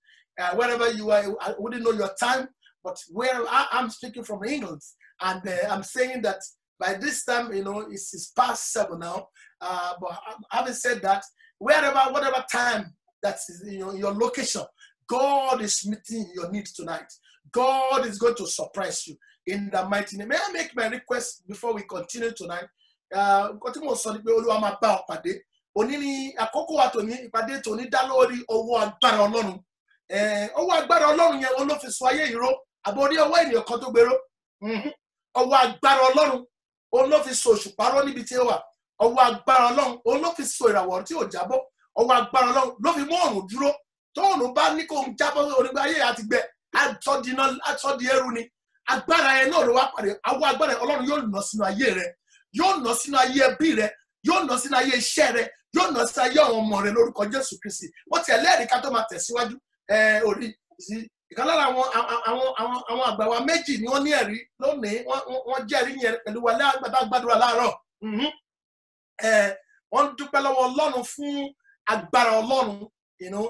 Wherever you are, I wouldn't know your time, but where I'm speaking from England, and I'm saying that by this time, it's past 7 now. But having said that, whatever time that's your location, God is meeting your needs tonight. God is going to surprise you in the mighty name. May I make my request before we continue tonight? Continue sọ ni pé Olúwa máa bá ọ pàdé. Òní ni àkókò wa tòní ìpàdé tòní dá lórí ọwọ́ agbára Ọlọ́run. Ọwọ́ agbára Ọlọ́run yẹn òun ló fi sọ ayé ìró. Àbórí ọwọ́ ènìyàn kan tó gbèrò. Ọwọ́ agbára Ọlọ́run òun ló fi sọ òṣùpá rọ́ níbi tí ó wà. Ọwọ́ agbára Ọlọ́run òun ló fi sọ ìràwọ̀ tí ò jábọ́. Ọwọ́ agbára Ọlọ́run ló fi mú ọ̀run dúró. Tóòrùn bá ní kó ń jábọ́ onígbà ayé àti gbẹ àtọ́dí ẹrú ni. Agbára yẹn náà ló wá pàdé. Ọwọ́ agbára Ọlọ́run yóò nà sínú ayé rẹ. Yóò nà sínú ayé ẹbí rẹ, yóò nà sínú ayé iṣẹ́ rẹ, yóò nà sínú ayé àwọn ọmọ rẹ lórúkọ Jésù Kristi. Wọ́n ti ẹlẹ́rìí ká tó máa tẹ̀síwájú. Orí ìkan lára àwọn àgbà wa méjì ni wọ́n ní ẹ̀rí lónìí. Wọ́n jẹ́rìí yẹn pẹ̀lú wa gbàdúrà láàárọ̀. Wọ́n dúpẹ́ lọ́wọ́ Ọlọ́run fún agbára Ọlọ́run.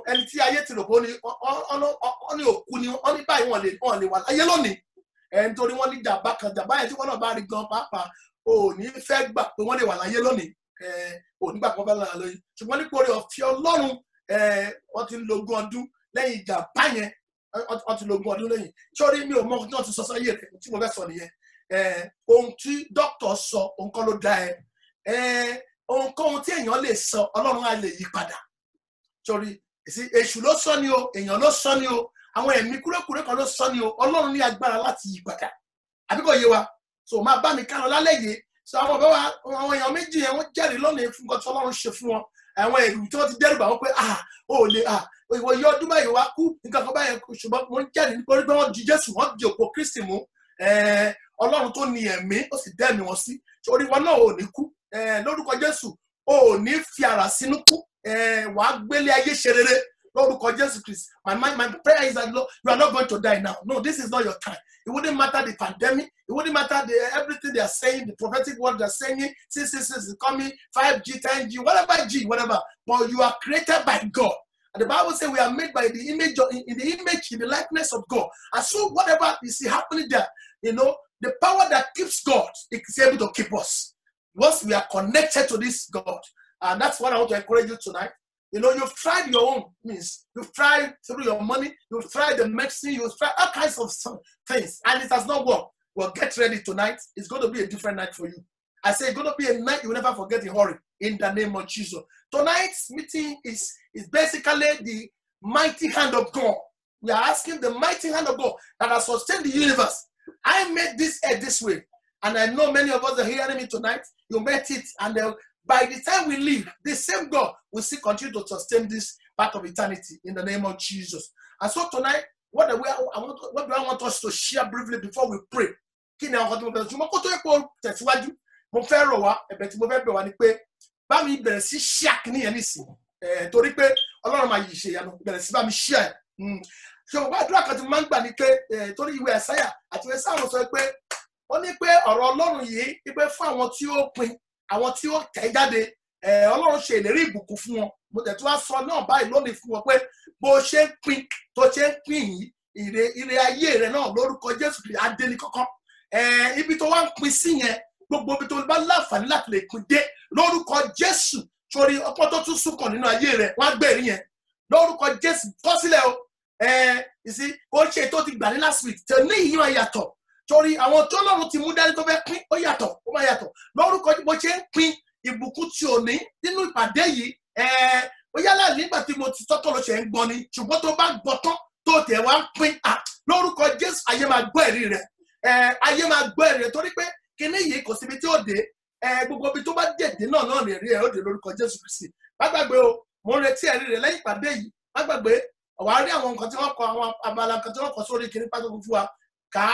Ẹni tí ayé ti rò pé ó ní òkú ni wọ́n ní báyìí wọ́n lè wà láyé lónìí. Nítorí wọ́n ní jàmbá kan, jàmbá yẹn tí wọ́n náà bá rí gan pàápàá. O ní fẹ́ gbà pé wọ́n lè wà láyé lónìí. O ní gbà pé wọ́n fẹ́ lára lóyún. Ṣùgbọ́n nípa oore ọ̀fẹ́ Ọlọ́run, wọ́n ti ń lo ogún ọdún lẹ́yìn ìjàmbá yẹn. Wọ́n ti lo ogún ọdún lẹ́yìn. Sọ́rí mi ò mọ ohun tí wọ́n ti sọ sáyé rẹ̀ tí mo fẹ́ sọ nìyẹn. Ohun tí dókítà sọ, ohun kan ló dá ẹ. Ohunkóhun tí èèyàn lè sọ, Ọlọ́run á lè yí padà. Sọ́rí èṣù ló sọ ni o, èèyàn ló sọ ni o, àwọn ẹ̀mí kúrékùré kan ló sọ ni o, Ọlọ́run ní agbára láti yí padà. Àbí kò yé wa? So máa bá mi kárọ lálẹ́ yìí. So àwọn bàbá àwọn èèyàn méjì yẹn wọ́n jẹ́rìí lónìí fún nǹkan tí Ọlọ́run ṣe fún wọn. Àwọn èrò tí wọ́n ti dẹ́rù bà wọ́n pé ó lè ìwọ yọ ọdún báyìí wá kú nǹkan kan báyìí ṣùgbọ́n mo ń jẹ́rìí nítorí pé wọ́n di Jésù wọ́n di òpó Kristi mú Ọlọ́run tó ní ẹ̀mí ó sì dẹ́mi wọn sí torí wọn náà ò ní kú lórúkọ Jésù ò ní fi ara sínú kú wàá gbélé ayé ṣe rere lórúkọ Jésù Kristi. My prayer is that Lord, you are not going to die now. No, this is not your time. It wouldn't matter the pandemic. It wouldn't matter everything they are saying, the prophetic word they are saying, 666 is coming, 5G, 10G, whatever G, whatever. But you are created by God. And the Bible says we are made by the image, in the likeness of God. And so whatever you see happening there, the power that keeps God is able to keep us. Once we are connected to this God. And that's what I want to encourage you tonight. You've tried your own means. You've tried through your money. You've tried the medicine. You've tried all kinds of things. And it has not worked. Well, get ready tonight. It's going to be a different night for you. I say it's going to be a night you will never forget in hurry. In the name of Jesus. Tonight's meeting is basically the mighty hand of God. We are asking the mighty hand of God that has sustained the universe. I made this earth this way. And I know many of us are hearing me tonight. You met it. And by the time we leave, the same God will still continue to sustain this part of eternity in the name of Jesus. And so tonight, what do I want us to share briefly before we pray? Mo fẹ́ rọ̀ wá ẹ̀bẹ̀ tí mo fẹ́ bẹ̀ wá ni pé bá mi bẹ̀rẹ̀ sí share kìíní yẹn nísìnyí torí pé Ọlọ́run máa yìí ṣe ìyanu bẹ̀rẹ̀ sí bá mi share ṣe òwò àdúrà kan tí mo máa ń gbà ní pé torí ìwé Àìsáyà àti ìwé Sáàmù sọ pé ó ní pé ọ̀rọ̀ Ọlọ́run yìí wípé fún àwọn tí ó pin àwọn tí ó tẹ̀ jáde Ọlọ́run ṣe ìlérí ìbùkún fún wọn mo tẹ̀ tí wọ́n sọ náà báyìí lónìí fún wọn pé bó ṣe ń pin tó ṣe ń pin yìí ire ayé rẹ náà lórúkọ Jésù Kristi adé ní kọ́kọ́ ibi tó wá ń pin sí yẹn gbogbo ibi tó bá láǹfààní láti lè pín dé lórúkọ Jésù torí ọ̀pọ̀ tó tún súnkàn nínú ayé rẹ̀ wọ́n á gbẹ̀rí yẹn lórúkọ Jésù kọ́sílẹ̀ o ìsí kò ṣe tó ti gbà ní last week tẹ̀ ní ìyún ayàtọ̀ torí àwọn tó lọ́run ti mú dání tó fẹ́ pín ó yàtọ̀ ó máa yàtọ̀ lórúkọ bó ṣe ń pín ìbùkún tí ò ní nínú ìpàdé yìí ó yálà nígbà tí mo ti tọ́tọ̀ ló ṣe ń gbọ́ ni ṣùgbọ́n tó bá gbọ́ tán tó tẹ̀ wá ń pín lórúkọ Jésù ayé máa gbọ́ ẹ̀rí rẹ̀ ayé máa gbọ́ ẹ̀rí rẹ̀ torí pé kíní yìí kò síbi tí ó dé gbogbo ibi tó bá dèdè náà lè rí ẹ ó dé lórúkọ Jésù Kristi má gbàgbé o mo ń retí ẹ̀rí rẹ̀ lẹ́yìn ìpàdé yìí má gbàgbé wàá rí àwọn nǹkan tí wọ́n kọ àwọn abala nǹkan tí wọ́n kọ sórí kíní pátó fún wa ká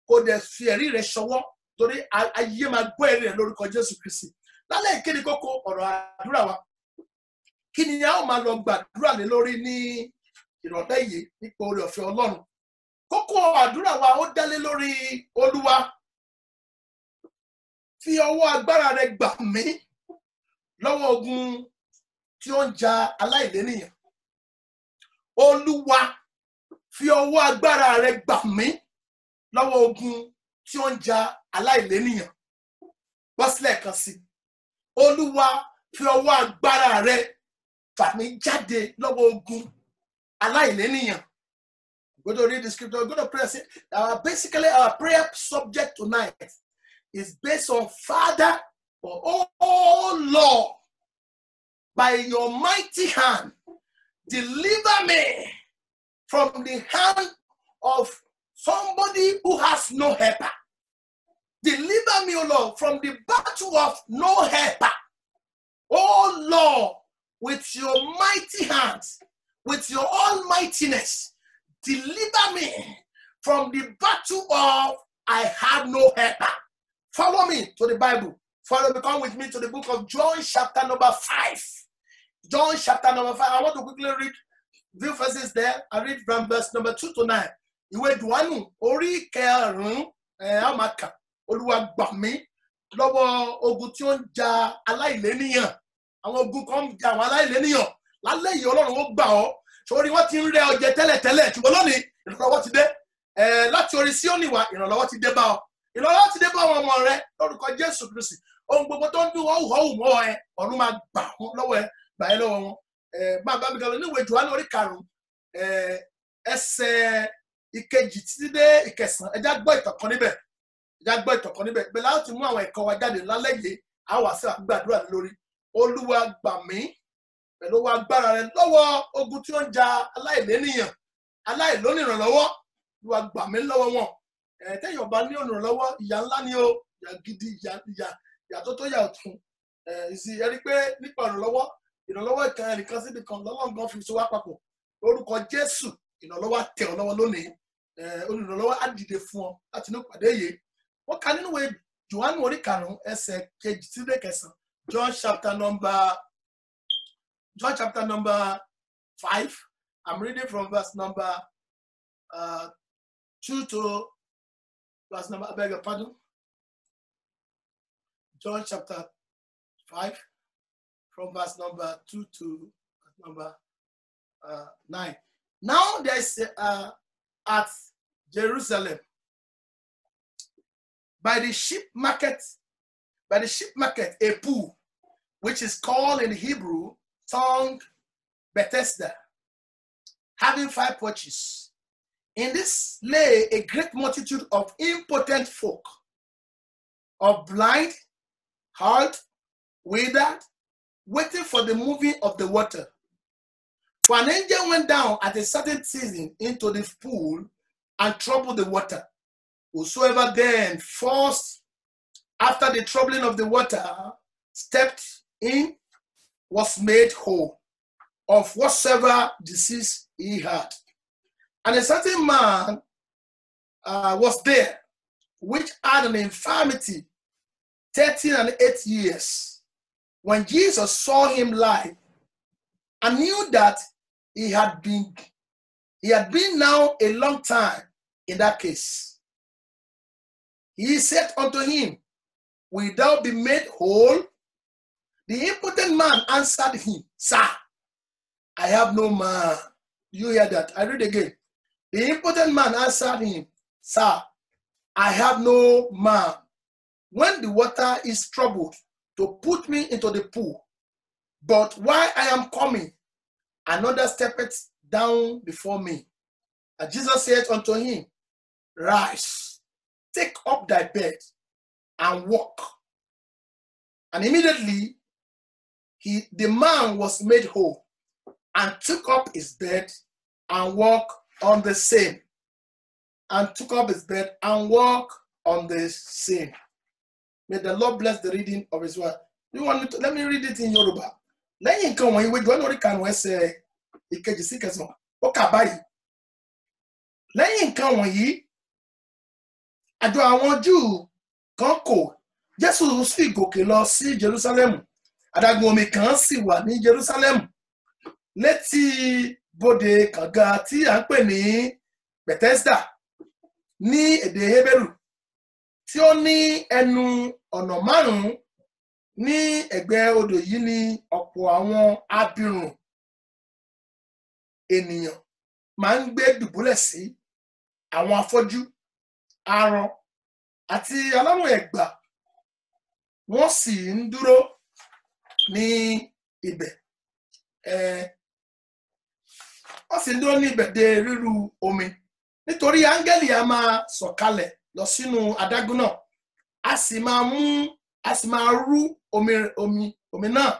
kó dẹ̀ fi ẹ̀rí rẹ̀ ṣọwọ́ torí ayé máa gbọ́ ẹ̀rí rẹ̀ lórúkọ Jésù Kristi lálẹ́ ìkéde kókó ọ̀rọ̀ àdúrà wa kí ni a ó máa lọ gbàdúrà lé lórí ní ìrọ̀lẹ́ yìí nípa oore ọ̀fẹ́ Ọlọ́run kókó àdúrà wa ó dálé lórí Olúwa fi ọwọ́ agbára rẹ gbà mí lọ́wọ́ ogun tí ó ń ja aláìlénìyàn. Olúwa fi ọwọ́ agbára rẹ gbà mí lọ́wọ́ ogun tí ó ń ja aláìlénìyàn. Bọ́sílẹ̀ kan sí. Olúwa fi ọwọ́ agbára rẹ fà mí jáde lọ́wọ́ ogun aláìlénìyàn. We're going to read the scripture. We're going to pray. Basically, our prayer subject tonight is based on Father, oh Lord, by your mighty hand, deliver me from the hand of somebody who has no helper. Deliver me, O Lord, from the battle of no helper. Oh Lord, with your mighty hands, with your almightiness, deliver me from the battle of I have no helper. Follow me to the Bible. Follow me, come with me to the book of John chapter number 5. John chapter number 5. I want to quickly read few verses there. I read from verse number 2 to 9. Ìwé Jòhánù orí kẹrin àmàkà Olúwa gbà mí lọ́wọ́ ogun tí ó ń ja aláìlénìyàn. Àwọn ogun kan ń ja àwọn aláìlénìyàn. Lálẹ́ yìí Ọlọ́run ó gbà ọ́. Sórí wọ́n ti ń rẹ́ ọ jẹ tẹ́lẹ̀tẹ́lẹ̀ ṣùgbọ́n lónìí ìrànlọ́wọ́ ti dé. Láti orí Síónì wá ìrànlọ́wọ́ ti dé bá ọ. Ìrànlọ́wọ́ ti dé bá àwọn ọmọ rẹ lórúkọ Jésù Kristi. Ohun gbogbo tó ń dún wọ́n mọ́ ẹ ọ̀run máa gbà wọ́n lọ́wọ́ ẹ gbà ẹ lọ́wọ́ wọn. Máa bá mi gan lọ ní ìwé Jòhánù orí karùn-ún ẹsẹ̀ ìkejì títí dé ìkẹsàn ẹjá gbọ́ ìtàn kan níbẹ̀ ìbẹ̀ láti mú àwọn ẹ̀kọ́ wa jáde lálẹ́ yìí á wà sí àgbàdúrà lórí Olúwa gbà mí pẹ̀lú owó agbára rẹ lọ́wọ́ ogun tí ó ń ja aláìlénìyàn aláìlónìrànlọ́wọ́ Olúwa gbà mí lọ́wọ́ wọn tẹ́yìn ọba ní olùrànlọ́wọ́ ìyà ńlá ni ó ìyà gidi ìyà tó yà ọ̀tún ìsì ẹ̀rí pé nípa ìrànlọ́wọ́ ìkan síbi kan lọ́lọ́ngàn fi so wá papọ̀ lórúkọ Jésù ìrànlọ́wọ́ á tẹ̀ ọ́ lọ́wọ́ lónìí olùrànlọ́wọ́ á dìde fún ọ láti inú ìpàdé yìí wọ́n ka nínú ìwé Jòhánù orí 5 ẹsẹ̀ 2 sí 9 John chapter number 5. I'm reading from verse number 2 to verse number, I beg your pardon. John chapter 5 from verse number 2 to number 9. Now there is at Jerusalem by the sheep market a pool, which is called in Hebrew tongue Bethesda, having 5 porches. In this lay a great multitude of impotent folk, of blind, halt, withered, waiting for the moving of the water. For an angel went down at a certain season into the pool and troubled the water. Whosoever then first, after the troubling of the water, stepped in, was made whole of whatsoever disease he had. And a certain man was there, which had an infirmity 38 years. When Jesus saw him lie, and knew that he had been now a long time in that case, he said unto him, Will thou be made whole? The impotent man answered him, Sir, I have no man. You hear that? I read again. The impotent man answered him, Sir, I have no man. When the water is troubled, to put me into the pool. But while I am coming, another steppeth down before me. And Jesus said unto him, Rise, take up thy bed, and walk. And immediately the man was made whole, and took up his bed, and walked on the same. And took up his bed, and walked on the same. May the Lord bless the reading of his word. Let me read it in Yoruba. Lẹ́yìn nǹkan wọ̀nyí ìwé Jòhánù orí 5 ẹsẹ̀ 2 sí 9 ó kà báyìí. Lẹ́yìn nǹkan wọ̀nyí àjọ àwọn Júù kan kò, Jésù sì gòkè lọ sí Jerusalem. Adágún omi kan sì wà ní Jerusalem létí bodè kànga tí à ń pè ní Bethesda ní èdè Hébérù, tí ó ní ẹnu ọ̀nà 5. Ní ẹ̀gbẹ́ odò yìí ni ọ̀pọ̀ àwọn abirùn ènìyàn máa ń gbé dùbúlẹ̀ sí, àwọn afọ́jú, arọ àti aláwọ̀ ẹ̀gbà, wọ́n sì ń dúró ní ibẹ̀. Wọ́n sì ń dúró ní ibẹ̀ de ríru omi, nítorí áńgẹ́lì a máa sọ̀kalẹ̀ lọ sínú adágún náà, a sì máa rú omi náà.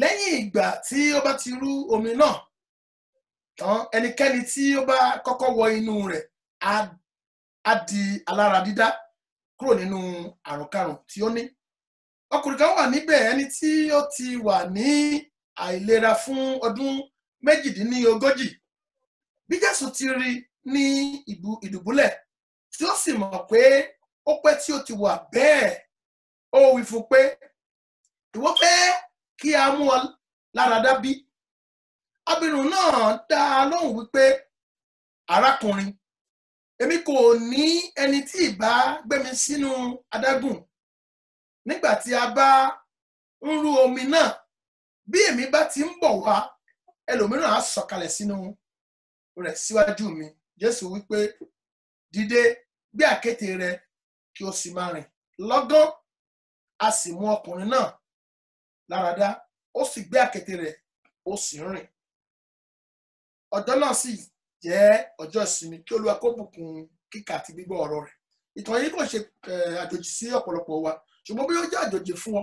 Lẹ́yìn ìgbà tí ó bá ti rú omi náà tán, ẹnikẹ́ni tí ó bá kọ́kọ́ wọ inú rẹ̀ á di alára dídá kúrò nínú àrùnkárùn tí ó ní. Ọkùnrin kan wà níbẹ̀, ẹni tí ó ti wà ní àìlera fún ọdún 38. Bí Jésù ti rí ní ìdùbúlẹ̀ tí ó sì mọ̀ pé ó pẹ́ tí ó ti wà bẹ́ẹ̀, ó wí fún pé, ìwọ fẹ́ kí a mú ọ lára dá bí? Abirùn náà dá a lóhùn wípé, arákùnrin, èmi kò ní ẹni tí ìbá gbé mi sínú adágún nígbà tí a bá ń rú omi náà. Bí èmi bá ti ń bọ̀ wá, ẹlòmíràn á sọ̀kalẹ̀ sínú rẹ̀ síwájú mi. Jésù wípé, dìde, gbé àkéte rẹ kí o sì máa rìn. Lọ́gán a sì mú ọkùnrin náà láradá, ó sì gbé àkéte rẹ̀, ó sì ń rìn. Ọjọ́ náà sì jẹ́ ọjọ́ ìsinmi. Kí Olúwa kó bùkún kíkà àti gbígbọ́ ọ̀rọ̀ rẹ̀. Ìtàn yìí kò ṣe àjòjì sí ọ̀pọ̀lọpọ̀ wa, ṣùgbọ́n bí ó jẹ́ àjòjì fún ọ,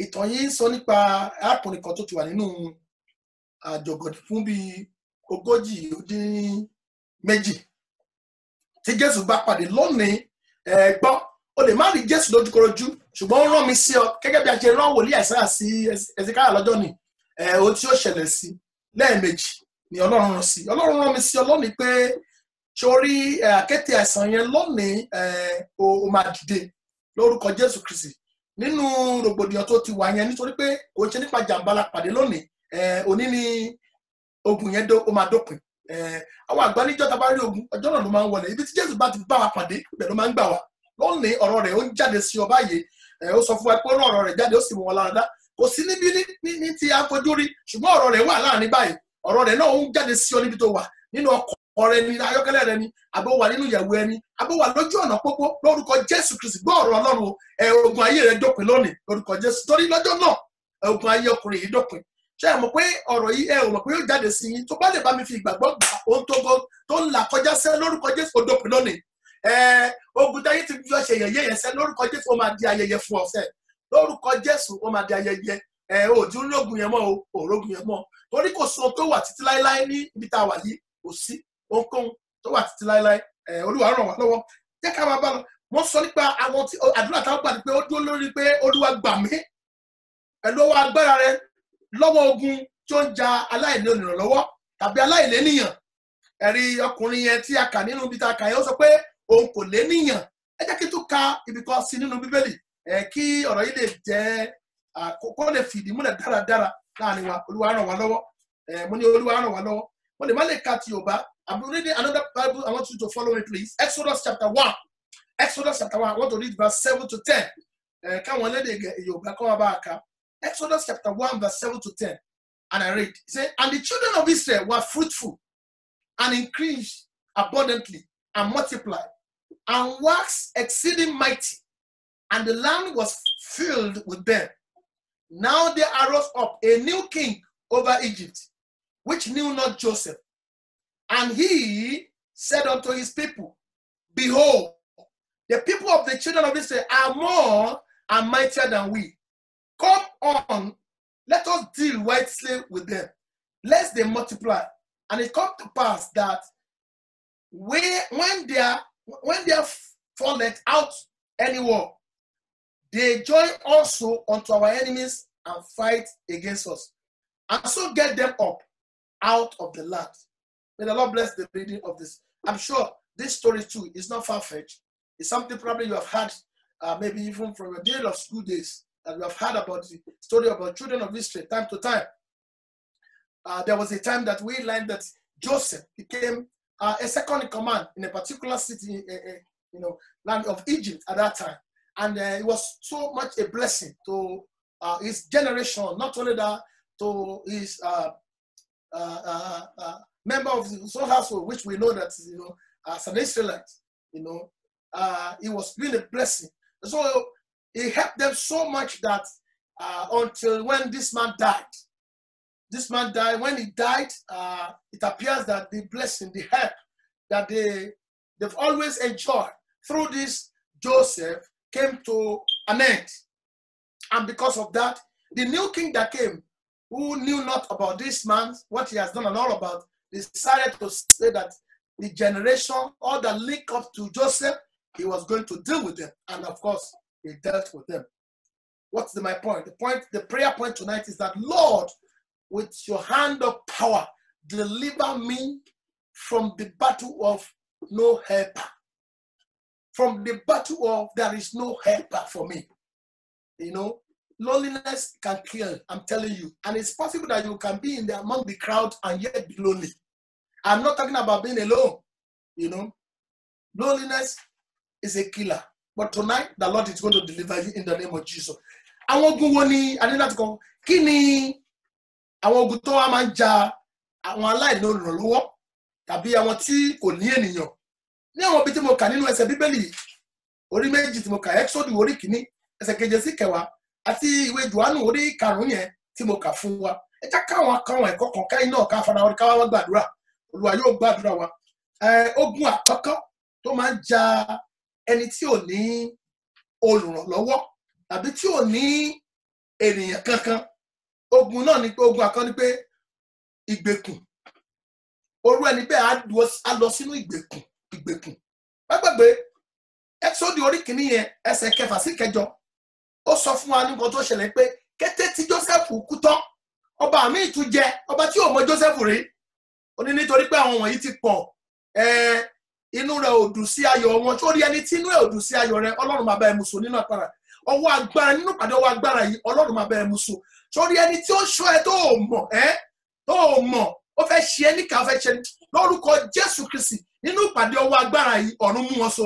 ìtàn yìí ń sọ nípa arákùnrin kan tó ti wà nínú àjọgọ̀dì fún bíi 40 tí Jésù bá pàdé lónìí. Gbọ́, o lè má rí Jésù lójúkorojú, ṣùgbọ́n ó rán mi sí ọ gẹ́gẹ́ bí a ṣe rán wòlíì Àìsáyà sí Ẹsẹkáyà lọ́jọ́ ní ohun tí ó ṣẹlẹ̀ sí lẹ́ẹ̀mejì ni Ọlọ́run rán sí. Ọlọ́run rán mi sí ọ lónìí pé sórí àkéte àìsàn yẹn lónìí ó máa dìde lórúkọ Jésù Kristi nínú rògbòdìyàn tó ti wà yẹn nítorí pé kò ṣe nípa jàǹbá la pàdé lónìí òní ni ogun yẹn ó máa dópin. Àwọn àgbà níjọ́ tá bá rí ogun ọjọ́ náà ló máa ń wọlé ibi tí Jésù bá ti bá wa pàdé ibẹ̀ ló máa ń gbà wá. Lónìí ọ̀rọ̀ rẹ̀ ó ń jáde sí ọ báyìí ó sọ fún wa pé ọ̀rọ̀ rẹ̀ jáde ó sì mú wọn lára dá kò sí níbi ní ti àfojú rí ṣùgbọ́n ọ̀rọ̀ rẹ̀ wà láàrin báyìí ọ̀rọ̀ rẹ̀ náà ó ń jáde sí ọ níbi tó wà nínú ọkọ̀ rẹ ni ayọ́kẹ́lẹ́ rẹ ni àbó wà nínú ìyàwó ẹni àbó wà lójú ọ̀nà pópó lórúkọ Jésù Kristi gbọ́ ọ̀rọ̀ Ọlọ́run ogun ayé rẹ dópin lónìí lórúkọ Jésù torí lọ́jọ́ náà ogun ayé ọkùnrin yìí dópin ṣé ẹ mọ̀ pé ọ̀rọ̀ yìí ò mọ̀ pé yóò jáde sí yín tó bá lè bá mi fi ìgbàgbọ́ gbà ohun tó ń là kọjá sẹ́ lórúkọ Jésù ó dópin lónìí ogun táyé ti fi ọṣẹ yẹ̀yẹ́ yẹn sẹ́ lórúkọ Jésù ó máa di ayẹyẹ fún ọ̀sẹ̀ lórúkọ Jésù ó máa di ayẹyẹ òdì ológun yẹn mọ́ òrógun yẹn mọ́ torí kò sí ohun tó wà títí láéláé ní ibi tá a wà yìí kò sí ohunkóhun tó wà títí láéláé Olúwa ràn wá lọ́wọ́ jẹ́ ká máa bá lọ wọ́n sọ nípa àwọn àdúrà táwọn gbà ní pé ó dúró lórí pé Olúwa gbà mí pẹ̀lú ọwọ́ agbára rẹ lọ́wọ́ ogun tó ń ja aláìní olùrànlọ́wọ́ tàbí aláìléníyàn ẹ̀rí ọkùnrin yẹn tí a kà nínú ibi tá a kà yẹn ó sọ pé òun kò léníyàn ẹ jẹ́ kí tó ka ibi kan sí nínú Bíbélì kí ọ̀rọ̀ yìí lè jẹ́ kó lè fìdí múlẹ̀ dáradára láàrin wa Olúwa ràn wá lọ́wọ́ mo ní Olúwa ràn wá lọ́wọ́ mo lè má lè ka ti Yorùbá I'm reading another Bible. I want you to follow me, please. Exodus chapter 1. Exodus chapter 1. I want to read verse 7 to 10. Exodus chapter 1, verse 7 to 10. And I read. It says, and the children of Israel were fruitful and increased abundantly and multiplied and waxed exceeding mighty. And the land was filled with them. Now there arose up a new king over Egypt, which knew not Joseph. And he said unto his people, behold, the people of the children of Israel are more and mightier than we. Come on, let us deal wisely with them, lest they multiply. And it come to pass that when they are fallen out any war, they join also unto our enemies and fight against us, and so get them up out of the land. May the Lord bless the reading of this. I'm sure this story too is not far-fetched. It's something probably you have heard, maybe even from your days of school days, that you have heard about the story about children of Israel time to time. There was a time that we learned that Joseph became a second in command in a particular city, land of Egypt at that time. And it was so much a blessing to his generation, not only that, to his member of his own household, which we know that, as an Israelite, it was really a blessing. So it helped them so much that until when this man died, when he died, it appears that the blessing, the help that they've always enjoyed through this Joseph came to an end. And because of that, the new king that came, who knew not about this man, what he has done and all about, decided to say that the generation, all that link up to Joseph, he was going to deal with them. And of course, he dealt with them. What's my point? The prayer point tonight is that, Lord, with your hand of power, deliver me from the battle of no helper. From the battle of there is no helper for me. Loneliness can kill, I'm telling you. And it's possible that you can be among the crowd and yet be lonely. I'm not talking about being alone, Loneliness is a killer. But tonight, the Lord is going to deliver you in the name of Jesus. Àwọn ogun wo ni a ní láti kọ? Kí ni àwọn ogun tó wá máa ń jà àwọn aláìní olùrànlọ́wọ́ tàbí àwọn tí kò ní ènìyàn? Ní àwọn ibi tí mo kà nínú ẹsẹ̀ Bíbélì, orí méjì tí mo kà, Exodus orí kìíní, ẹsẹ̀ keje sí kẹwàá, àti ìwé Jòhánù orí karùn-ún yẹn tí mo kà fún wa. Ẹ jẹ́ káwọn ẹ̀kọ́ kan káyìn náà ká fara wọn ká wá gbàdúrà. Olúwa yóò gbàdúrà wa. Ogun àkọ́kọ́ tó máa ń jà ẹni tí ò ní olùrànlọ́wọ́ tàbí tí ò ní ènìyàn kankan. Ogun náà ni pé ogun àkọ́kọ́ ni pé ìgbèkùn. Orú ẹni bẹ́ẹ̀ á lọ sínú ìgbèkùn. Gbàgbé Exodus orí kìíní yẹn ẹsẹ̀ kẹfà sí kẹjọ. Ó sọ fún wa nǹkan tó ṣẹlẹ̀ pé kété tí Joseph kú tán, ọba mi tún jẹ, ọba tí ò mọ Joseph rí. ó ní nítorí pé àwọn wọ̀nyí ti pọ̀ inú rẹ̀ ò dùn sí ayọ̀ wọn tó rí ẹni tí inú ẹ̀ ò dùn sí ayọ̀ rẹ̀ Ọlọ́run máa bá ẹ mú so nínú àpárá ọwọ́ agbára nínú pàdé ọwọ́ agbára yìí Ọlọ́run máa bá ẹ mú so tó rí ẹni tí ó ṣọ́ ẹ tó mọ̀ ó fẹ́ ṣe é níkà ó fẹ́ ṣe lórúkọ Jésù Kristi nínú ìpàdé ọwọ́ agbára yìí ọ̀run mú wọn so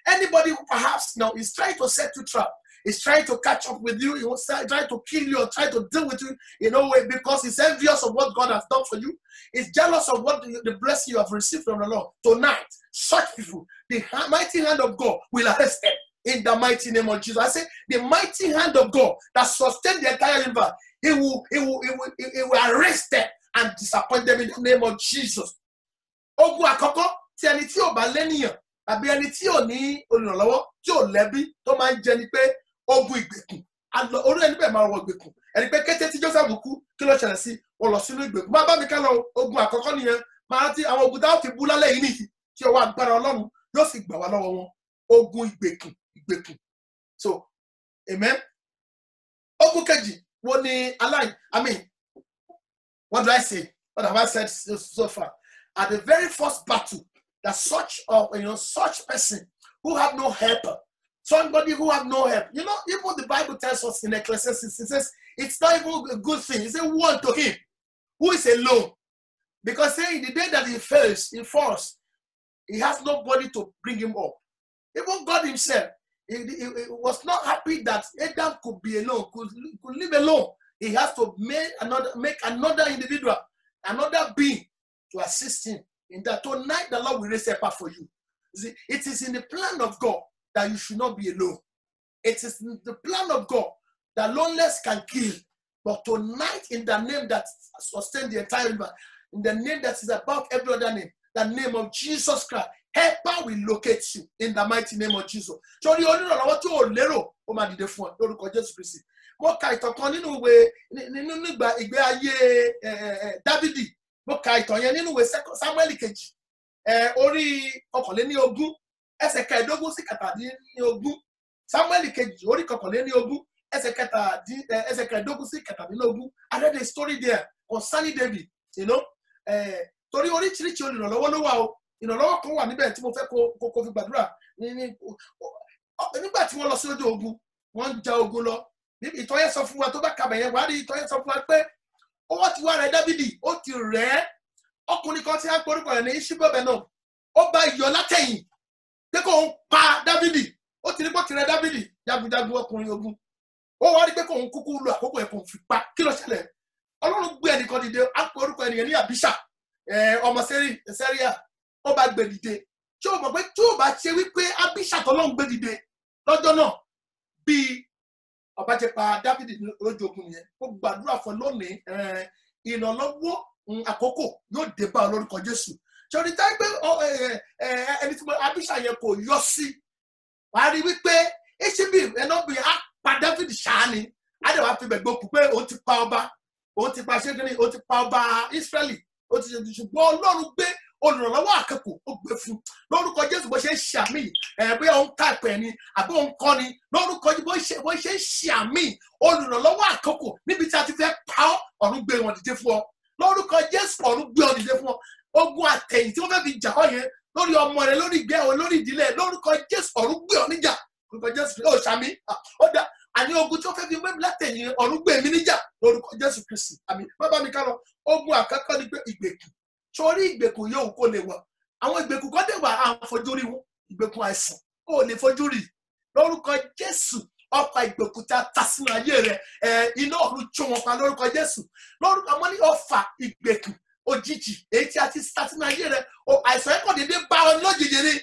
anybody who perhaps now is trying to set you trap is trying to catch up with you, he was trying to kill you or try to deal with you in a way because he's envious of what God has done for you. He's jealous of what the blessing you have received from the Lord. Tonight, such people, the mighty hand of God will arrest them in the mighty name of Jesus. I say the mighty hand of God that sustained the entire universe, he will arrest them and disappoint them in the name of Jesus. Ogun àkọ́kọ́ tí ẹni tí ò bá lẹ́nìyàn àbí ẹni tí ò ní olùrànlọ́wọ́ tí ò lẹ́bí tó máa ń jẹ ni pé ogun ìgbèkùn orí ẹni bẹ́ẹ̀ máa wọ ìgbèkùn ẹni pé kété tí Joseph kú kí ló ṣẹlẹ̀ sí wọn lọ sínú ìgbèkùn máa bá mi ká lọ ogun àkọ́kọ́ nìyẹn máa rántí àwọn ogun táwọn fi bú lálẹ́ yìí nìyí tí ọwọ́ agbára Ọlọ́run yóò sì gbà wá lọ́wọ́ wọn ogun ìgbèkùn so amen. Ogun kejì wo ni what do I say? What have I said so far? At the very first battle, that such person who have no helper, somebody who have no help. You know, even the Bible tells us in Ecclesiastes, it says it's not even a good thing. It's a woe to him who is alone, because saying the day that he falls, he has nobody to bring him up. Even God Himself, he was not happy that Adam could be alone, could live alone. He has to make another individual, another being to assist him in that. Tonight, the Lord will raise a path for you. See, it is in the plan of God that you should not be alone. It is in the plan of God that loneliness can kill. But tonight, in the name that sustains the entire universe, in the name that is above every other name, the name of Jesus Christ, helper will locate you in the mighty name of Jesus. So the only one what you lero o ma dìde fún lórúkọ Jésù Kristi. Mo ka ìtàn kan nínú ìgbé ayé Dávìdì. Mo ka ìtàn yẹn nínú ìwé Sámúẹ́lì kejì. Orí 21 ẹsẹ̀ 15 sí 17. Sámúẹ́lì kejì orí 21 ẹsẹ̀ 15 sí 17. I read a story there concerning David, you know. Torí oríṣiríṣi olùrànlọ́wọ́ ló wà o. Ìrànlọ́wọ́ kan wà níbẹ̀ tí mo fẹ́ kó fi gbàdúrà nígbà tí wọ́n lọ sí ojú ogun wọ́n ń ja ogun lọ ìtàn yẹn sọ fún wa tó bá kàbẹ̀ yẹn wá rí ìtàn yẹn sọ fún wa pé ó ti wá rẹ̀ Dáfídì ó ti rẹ̀ ọkùnrin kan tí a porúkọ rẹ̀ ní Íṣíbọ́bẹ̀ náà ó bá yọ látẹ̀yìn pé kò ń pa Dáfídì ó ti rí pé ó ti rẹ̀ Dáfídì jagunjagun ọkùnrin ogun ó wá rí pé kò ń kúkú lu àkókò ẹ̀ kò ń fi pa kí ló ṣẹlẹ̀ Ọlọ́run gbé ẹnìkan dìde á porúkọ ẹnìyẹn ní Àbíṣà ọmọ Sẹ́ríà ó bá gbé dìde tí ó mọ̀ pé tí ó bá ṣe wípé Àbíṣà tọ́lọ́run gbé dìde lọ́jọ́ náà bí ọba ṣe pa Dáfídì lójú ogun yẹn ó gbàdúrà fún lónìí ìrànlọ́wọ́ àkókò yóò dé bá lórúkọ Jésù ṣòrí táyé pé ẹni tí Àbíṣà yẹn kò yọ sí wàá rí wípé Íṣíbì ẹnọ́bìnrin á pa Dáfídì ṣáá ni á dẹ̀ wá fi gbẹ̀gbẹ́ òkú pé òun ti pa ọba òun ti pa ṣẹ́gínní òun ti pa ọba Ísírẹ́lì ó ti ṣe ṣùgbọ́n Ọlọ́run gbé olùrànlọ́wọ́ àkẹ́kọ̀ọ́ ó gbé fún lórúkọ Jésù bó ṣe ń ṣàmì bóyá òun ká ìpẹ́ ni àbí òun kọ́ ni lórúkọ bó ṣe ń ṣàmì olùrànlọ́wọ́ àkẹ́kọ̀ọ́ níbi tí a ti fẹ́ pa ọ́ ọ̀run gbé wọn dìde fún ọ lórúkọ Jésù ọ̀run gbé ọ dìde fún ọ ogun àtẹ̀yìn tí wọ́n fẹ́ fi jà ọ́ yẹn lórí ọmọ rẹ lórí ìgbé ọ lórí ìdílé lórúkọ Jésù ọ̀run gbé ọ níjà lórúkọ Jésù ó ṣàmì ó dá àní ogun tí wọ́n fẹ́ fi mẹ́mi látẹ̀yìn ọ̀run gbé mi níjà lórúkọ Jésù Kristi àmín bàbá mi ká lọ ogun àkọ́kọ́ ni pé ìgbèkùn torí ìgbèkùn yóò kó lè wà àwọn ìgbèkùn kan dé wà á fojú rí wọn ìgbèkùn àìsàn ó lè fojú rí lórúkọ Jésù ọkọ̀ ìgbèkùn tá a ta sínú ayé rẹ iná ọ̀run jó wọn pa lórúkọ Jésù lórúkọ àwọn ní ọfà ìgbèkùn òjijì èyí tí a ti ta sínú ayé rẹ àìsàn ẹ̀kọ́ dédé bá ọ lójijì ni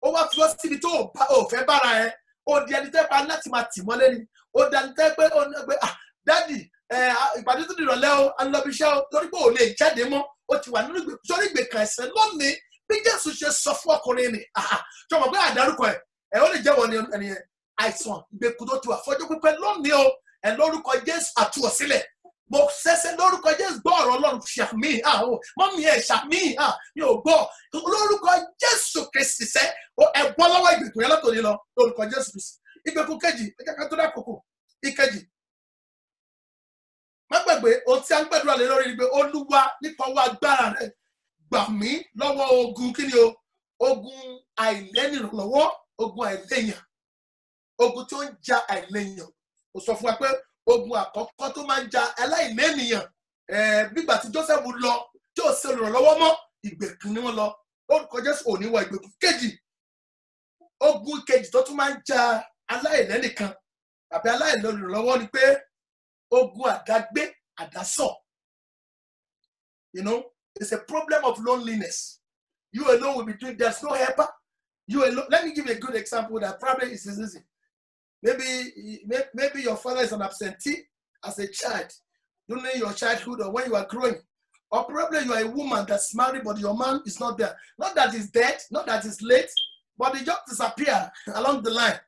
ó wá fi ọ síbi tó ò fẹ́ bára ẹ ó di ẹni tẹ́ pa láti máa tì mọ́lé ni ó di ẹni tẹ́ pé dádì ìpàdé tó dìrọ̀lẹ́ o alọ́bíṣẹ́ o torí pé ò lè jáde mọ́ ó ti wà nínú sórí ìgbèkùn ẹ̀ṣẹ̀ lónìí bí Jésù ṣe sọ fún ọkùnrin ni tí ọmọ pé àdárúkọ ẹ̀ ó lè jẹ́wọ́ ni ẹnìyẹn àìsàn ìgbèkùn tó ti wà fọjọ́ pípẹ́ lónìí o lórúkọ Jésù àtúwọ̀ sílẹ̀ mo ṣẹ̀ṣẹ̀ lórúkọ Jésù gbọ́ ọ̀rọ̀ Ọlọ́run ṣàmì mọ́mí ẹ̀ ṣàmì mi ò gbọ́ lórúkọ Jésù Kristi sẹ́ ẹ bọ́ lọ́wọ́ ìgbèkùn yẹn látòní lọ lórúkọ Jésù Kristi ìgbèkùn kejì ẹ̀ka tó dákòókò ìkejì má gbàgbé ohun tí a ń gbàdúrà lé lórí ni pé Olúwa nípa ọwọ́ agbára rẹ̀ gbà mí lọ́wọ́ ogun kí ni o ogun àìlẹ́nìrànlọ́wọ́ ogun àìlẹ́yìn ogun tó ń ja àìlẹ́yìn ó sọ fún wa pé ogun àkọ́kọ́ tó máa ń ja aláìlẹ́nìyàn bígbà tí Joseph lọ tí ò ṣe olùrànlọ́wọ́ mọ́ ìgbèkùn ni wọ́n lọ lórúkọ Jésù ò ní wọ ìgbèkùn kejì ogun kejì tó tún máa ń ja aláìlẹ́nìkan àbí aláìlọ́lùrànlọ́wọ́ ni pé ogun àdágbé àdásọ̀. You know, it's a problem of loneliness. You alone will be doing, there's no helper. You alone. Let me give you a good example that probably is easy. Maybe your father is an absentee as a child during your childhood or when you are growing. Or probably you are a woman that's married but your man is not there. Not that he's dead, not that he's late, but they just disappear along the line.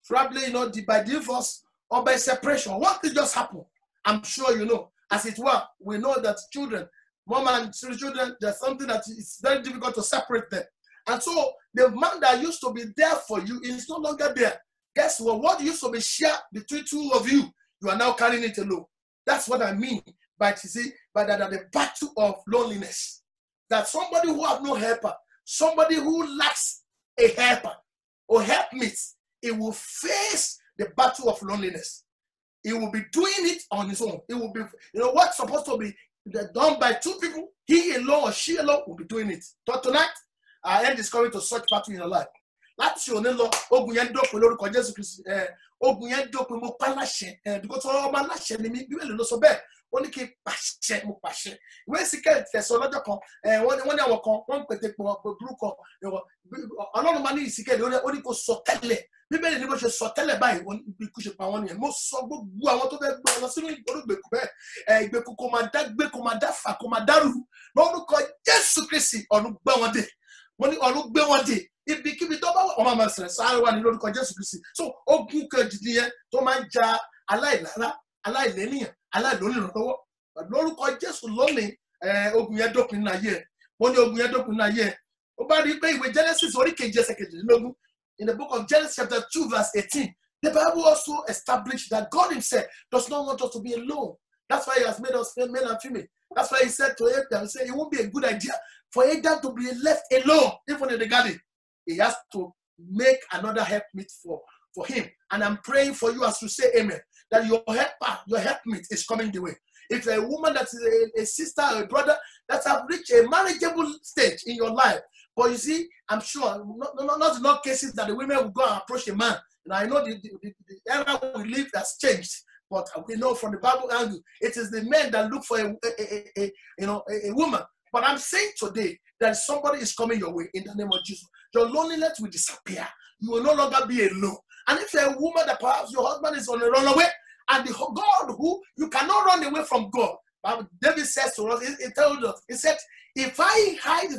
Probably, you know, by divorce or by separation. What did just happen? I'm sure you know. As it were, we know that children, mom and children, there's something that is very difficult to separate them. And so the man that used to be there for you is no longer there. Guess what? What used to be shared between two of you, you are now carrying it alone. That's what I mean by the battle of loneliness. That somebody who have no helper, somebody who lacks a helper or helpmate, he will face the battle of loneliness. He will be doing it on his own. It will be, you know, what's supposed to be done by two people, he alone or she alone will be doing it. So tonight, our end is coming to such battle in your life. Láti òní lọ, ogun yẹn dópin lórúkọ Jésù Kristi. Ogun yẹn dópin mo pa láṣẹ. Because ọmọ aláṣẹ ni mí, Bíbélì ló sọ bẹ́ẹ̀. Ó ní kí n pàṣẹ, mo pàṣẹ. Ìwé Síkẹ́lì tẹ̀sán lọ́jọ́ kan, wọ́n ní àwọn kan, wọ́n ń pètè burúkọ. Ọlọ́run máa ní ìsíkẹ́lì, ó ní kó sọ tẹ́lẹ̀. Bíbélì ní bó ṣe sọ tẹ́lẹ̀ báyìí, ikú ṣe pa wọ́n nìyẹn. Mo sọ gbogbo àwọn tó fẹ́ gbé ọ lọ sínú ìgbèkùn bẹ́ẹ̀. Ìgbèkùn kò máa dá gbé, kò máa dá fà, kò máa dárú. Lórúkọ Jésù Kristi, ọ̀run gbé wọn dé. Mo ní ọ̀run gbé wọn dé. Ibikíbi tó bá wà, ọmọ àmà sẹ̀rẹ̀ sáré wà ní lórúkọ Jésù Kristi. So ogun kejì nìyẹn tó máa ń ja aláìlára, aláìlẹ́nìyàn, aláìlónìrànlọ́wọ́. Lórúkọ Jésù lónìí, ogun yẹn dópin nínú ayé ẹ̀. Mo ní ogun yẹn dópin nínú ayé ẹ̀. Ó bá rí pé ìwé Genesis orí kejì ẹsẹ̀ kejìlélógún. In the book of Genesis chapter 2 verse 18, the Bible also established that God himself does not want us to be alone. That's why he has made us male and female. That's why he said to Adam, he said it won't be a good idea for Adam to be left alone, even in the garden. He has to make another helpmeet for him. And I'm praying for you as you say amen, that your helper, your helpmeet is coming the way. If a woman that is a sister or a brother that have reached a marriageable stage in your life, but you see, I'm sure, not in all cases that the women will go and approach a man. And I know the era we live has changed, but we know from the Bible angle, it is the men that look for a woman. But I'm saying today that somebody is coming your way in the name of Jesus. Your loneliness will disappear. You will no longer be alone. And if you're a woman that perhaps your husband is on a runaway, and the God who you cannot run away from God. David says to us, he told us, he said, if I hide,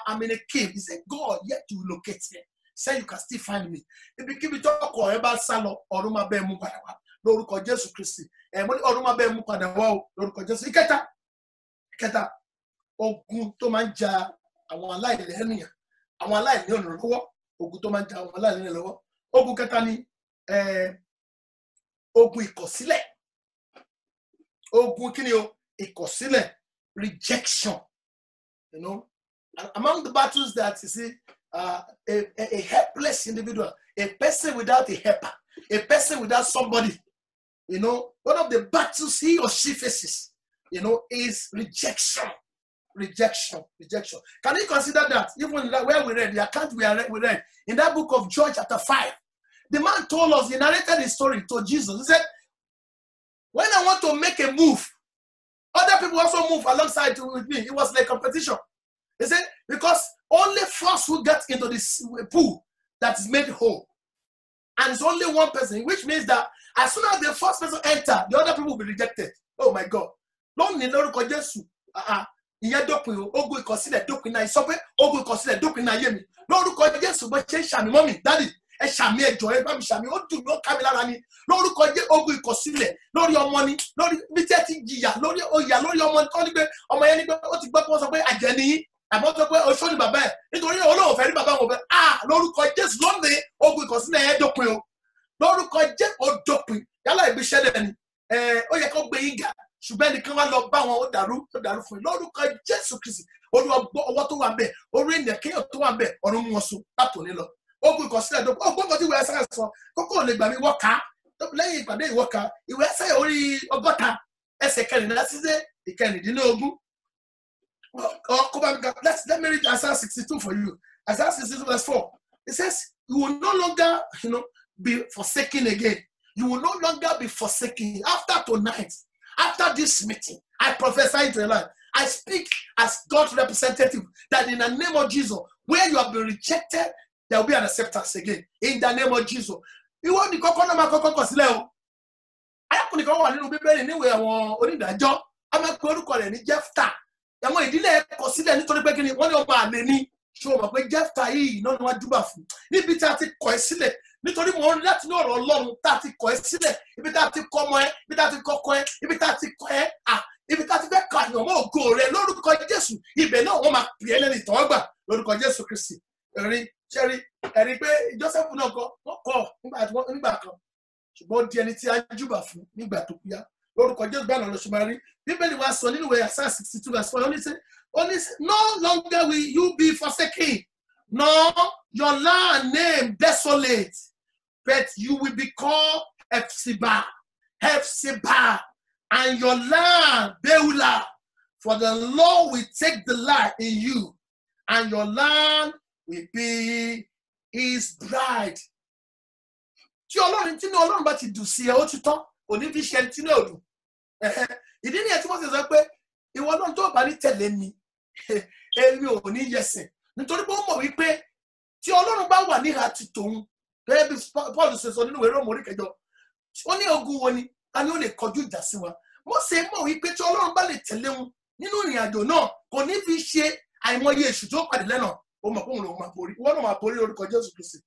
I'm in a cave, he said, God, yet you locate me. Say you can still find me. If you keep it talk or about Salo or Roma Be Mupadawa, Lord Jesus Christi, and when Oruma Be Mupadawa, Lord Jesus, Keta, Ogun to Manja, our life, our life, Ogun to Manja, our life, Ogun Katani, Ogun ìkọ̀sílẹ̀. Ogun kíni o? Ìkọ̀sílẹ̀. Rejection. You know, among the battles that you see, a helpless individual, a person without a helper, a person without somebody, you know, one of the battles he or she faces, you know, is rejection. Rejection. Can you consider that? Even where we read, the account we read, in that book of John chapter 5, the man told us, he narrated his story to Jesus. He said, when I want to make a move, other people also move alongside with me. It was like competition. He said, because only first who get into this pool that is made whole. And it's only one person, which means that as soon as the first person enter, the other people will be rejected. Oh my God. Don't need no Jesus. Ìyẹn dópin o, ogun ìkọ̀sílẹ̀ dópin náà ìsọpẹ́, ogun ìkọ̀sílẹ̀ dópin náà yé mi. Lórúkọ Jésù bó ṣe ń ṣàmì mọ́ mi, Daddy, ẹ ṣàmì ẹjọ́ ẹ bá mi ṣàmì, ó dùn mí ó ká mi lára ni. Lórúkọ Jésù ogun ìkọ̀sílẹ̀ lórí ọmọ ni, lórí bí tẹ́ ti jìyà, lórí oyà, lórí ọmọ ni, kọ́ ni pé ọmọ yẹn ni pé ó ti gbọ́ pé wọ́n sọ pé àjẹ́ ni yín, àmọ́ sọ pé oṣó ni bàbá ẹ̀, nítorí Ọlọ́run fẹ́ rí bàbá wọn fẹ́. Lórúkọ Jésù lónìí ogun ìkọ̀sílẹ̀ yẹn dópin o. Lórúkọ Jésù ó dópin, yálà ibi iṣẹ́ dẹ̀ ni, ó yẹ kó gbé yín ga ṣùgbọ́n ẹnìkan wá lọ bá wọn ó dàrú fún yín lórúkọ Jésù Kristi Olúwa gbọ́ ọwọ́ tó wà ń bẹ̀ orí ènìyàn kéèyàn tó wà ń bẹ̀ ọ̀run mú wọn sùn látòní lọ ogun ìkọ̀sílẹ̀ dọ́gbọ́n ọgbọ́n tí ìwé Ẹsáyà sọ kókó lè gbà mí wọ́ka lẹ́yìn ìpàdé ìwọ́ka ìwé Ẹsáyà orí 60 ẹsẹ̀ 14 sí 15. Let me read Isaiah 62 for you. Isaiah 62 verse 4. It says, you will no longer, be forsaken again. You will no longer be forsaken. After tonight, after this meeting, I prophesy into your life. I speak as God's representative that in the name of Jesus, where you have been rejected, there will be an acceptance again. In the name of Jesus. You want the coconut consider. I couldn't go on little bit anyway. I want only that job. I'm a good call any Jephthah. I'm going to consider any beginning one of my many. Show up with Jephthah, no one do buff. Níbi tí a ti kọ̀ ẹ́ sílẹ̀ nítorí mo ń láti ní ọ̀rọ̀ Ọlọ́run tá a ti kọ̀ ẹ́ sílẹ̀ ibi tá a ti kọ́ ọmọ ẹ ibi tá a ti kọ́kọ́ ẹ ibi tá a ti kọ́ ẹ ibi tá a ti fẹ́ kà yàn mọ́ ògo rẹ lórúkọ Jésù ibẹ̀ náà wọ́n máa pè é lẹ́nu ìtọ́gbà lórúkọ Jésù Kristi ẹ̀rí pé Joseph náà wọ́n kọ́ nígbà kan ṣùgbọ́n ó di ẹni tí a júbà fún nígbà tó kúyà lórúkọ Jésù bá náà lọ ṣùgbọ́n rí Bíbélì wa sọ nínú ìwé Isaiah 62 verse 4 only say, no longer will you be forsaken, nor your land named desolate, but you will be called Hephzibah, and your land Beulah, for the Lord will take delight in you, and your land will be his bride. Tí Ọlọ́run bá ti dùn sí ẹ ó ti tán, kò ní fi ṣe tí náà dùn. Ìdí nìyẹn tí wọ́n ti sọ pé ìwọ náà tó bá ní tẹ̀lé mi èmi ò ní yẹsẹ̀ nítorí pé ó mọ̀ wípé tí Ọlọ́run bá wà níhà ti tòun bẹ́ẹ̀ bí Paul ṣe sọ nínú ìwé Róòmù orí 8 ó ní ogun wo ni a ní ó lè kọjú ìjà sí wa Mósè mọ̀ wípé tí Ọlọ́run bá lè tẹ̀lé wọn nínú ìrìn àjò náà kò ní fi ṣe àìmọye èṣù tó pàdé lẹ́nà ó mọ̀ pé òun lòun máa borí wọ́n náà máa borí orúkọ Jésù Kristi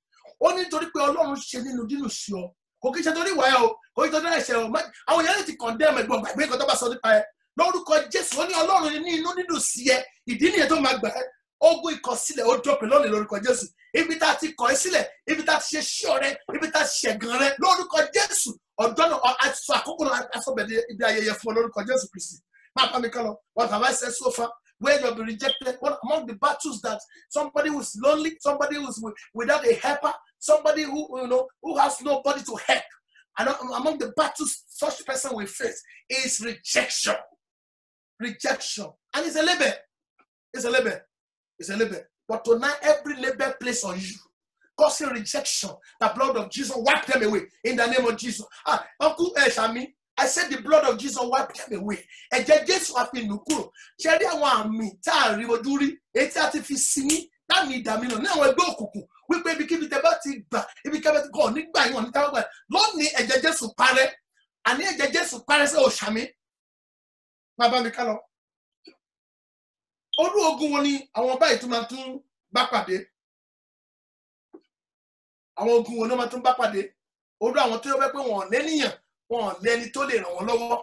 ó ní nítorí pé Ọlọ́run ṣe nínú dínú sí ọ kò kí ṣe torí ìwà ẹ o kò kí ṣe torí ẹ̀ṣẹ̀ o àwọn èèyàn ti condemn ẹ̀gbọ́n gbàgbé nǹkan tó bá sọ nípa ẹ lórúkọ Jésù ó ní Ọlọ́run ní inú dídùn sí ẹ ìdí nìyẹn tó máa gbà ẹ́ ogun ìkọ̀sílẹ̀ ó dọ̀pẹ̀ lónìí lórúkọ Jésù ibi tá a ti kọ̀ ẹ́ sílẹ̀ ibi tá a ti ṣe ṣí ọ̀rẹ́ ibi tá a ti ṣẹ̀gàn rẹ lórúkọ Jésù ọ̀dọ́ náà àti àkókò náà àfọ̀bẹ̀dẹ̀ ibi ayẹyẹ fún ọ lórúkọ Jésù Kristi máa bá mi kọ́ lọ what have I said so far where you have been rejected what among the battles that somebody who is lonely somebody who is without a helper somebody who has nobody to help and among the battles such person will face is rejection and it's a label but tonight every label placed on you causing rejection the blood of Jesus wipe them away in the name of Jesus Uncle Shami I said the blood of Jesus wipe them away ẹ̀jẹ̀ Jésù àfi nù kúrò ṣe rí àwọn àmì tá a rí ojú rí etí àti fi sinmi láàmì ìdàmínà ní àwọn ẹgbẹ́ òkùnkùn wípé ibikíbi tẹ́ bá ti gbà ibikíbi tẹ́ kọ̀ nígbà yín wọn níta gbà lónìí ẹ̀jẹ̀ Jésù parẹ́ àní ẹ̀jẹ̀ Jésù parẹ́ sí òṣàmì má bá mi ká lọ. Orú ogun wọn ni àwọn báyìí tó máa tún bá pàdé àwọn ogun wọn ló máa tún bá pàdé orú àwọn tó yọ pé wọn lẹ́nìyàn wọn lẹ́ni tó lè ràn wọ́n lọ́wọ́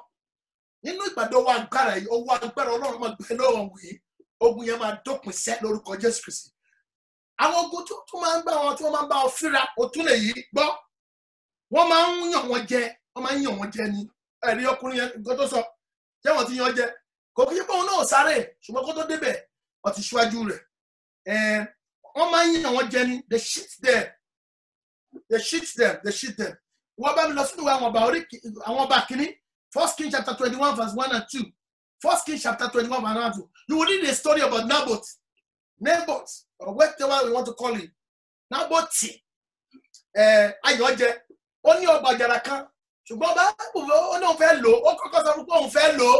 nínú ìpàdé owó agbára yìí owó agbára Ọlọ́run máa gbé lọ́wọ́ wọ̀nyí ogun yẹn máa dópin sẹ́ lórúkọ Jésù Kristi àwọn ogun tó máa ń bá wọn tí wọ́n máa ń bá wọn fíra òtún lè yí gbọ́ wọ́n máa ń yàn wọ́n jẹ ni ẹ̀rí ọkùnrin yẹn nǹkan tó sọ jẹ́ wọ́n ti yan jẹ kò kí pé òun náà sáré ṣùgbọ́n kó tó débẹ̀ wọ́n ti ṣíwájú rẹ̀ wọ́n máa ń yàn wọ́n jẹ ni they cheat them wọ́n bá mi lọ sínú àwọn ọba kìíní 1 Kings chapter 21 verse 1 and 2 1 Kings chapter 21 verse 1 and 2 you will read a story about Naboth or whatever we want to call him Naboth ayọ̀jẹ ó ní ọgbà àjàrà kan ṣùgbọ́n bá ó náà fẹ́ lò ó kọ́kọ́ sọ pé òun fẹ́ lò ó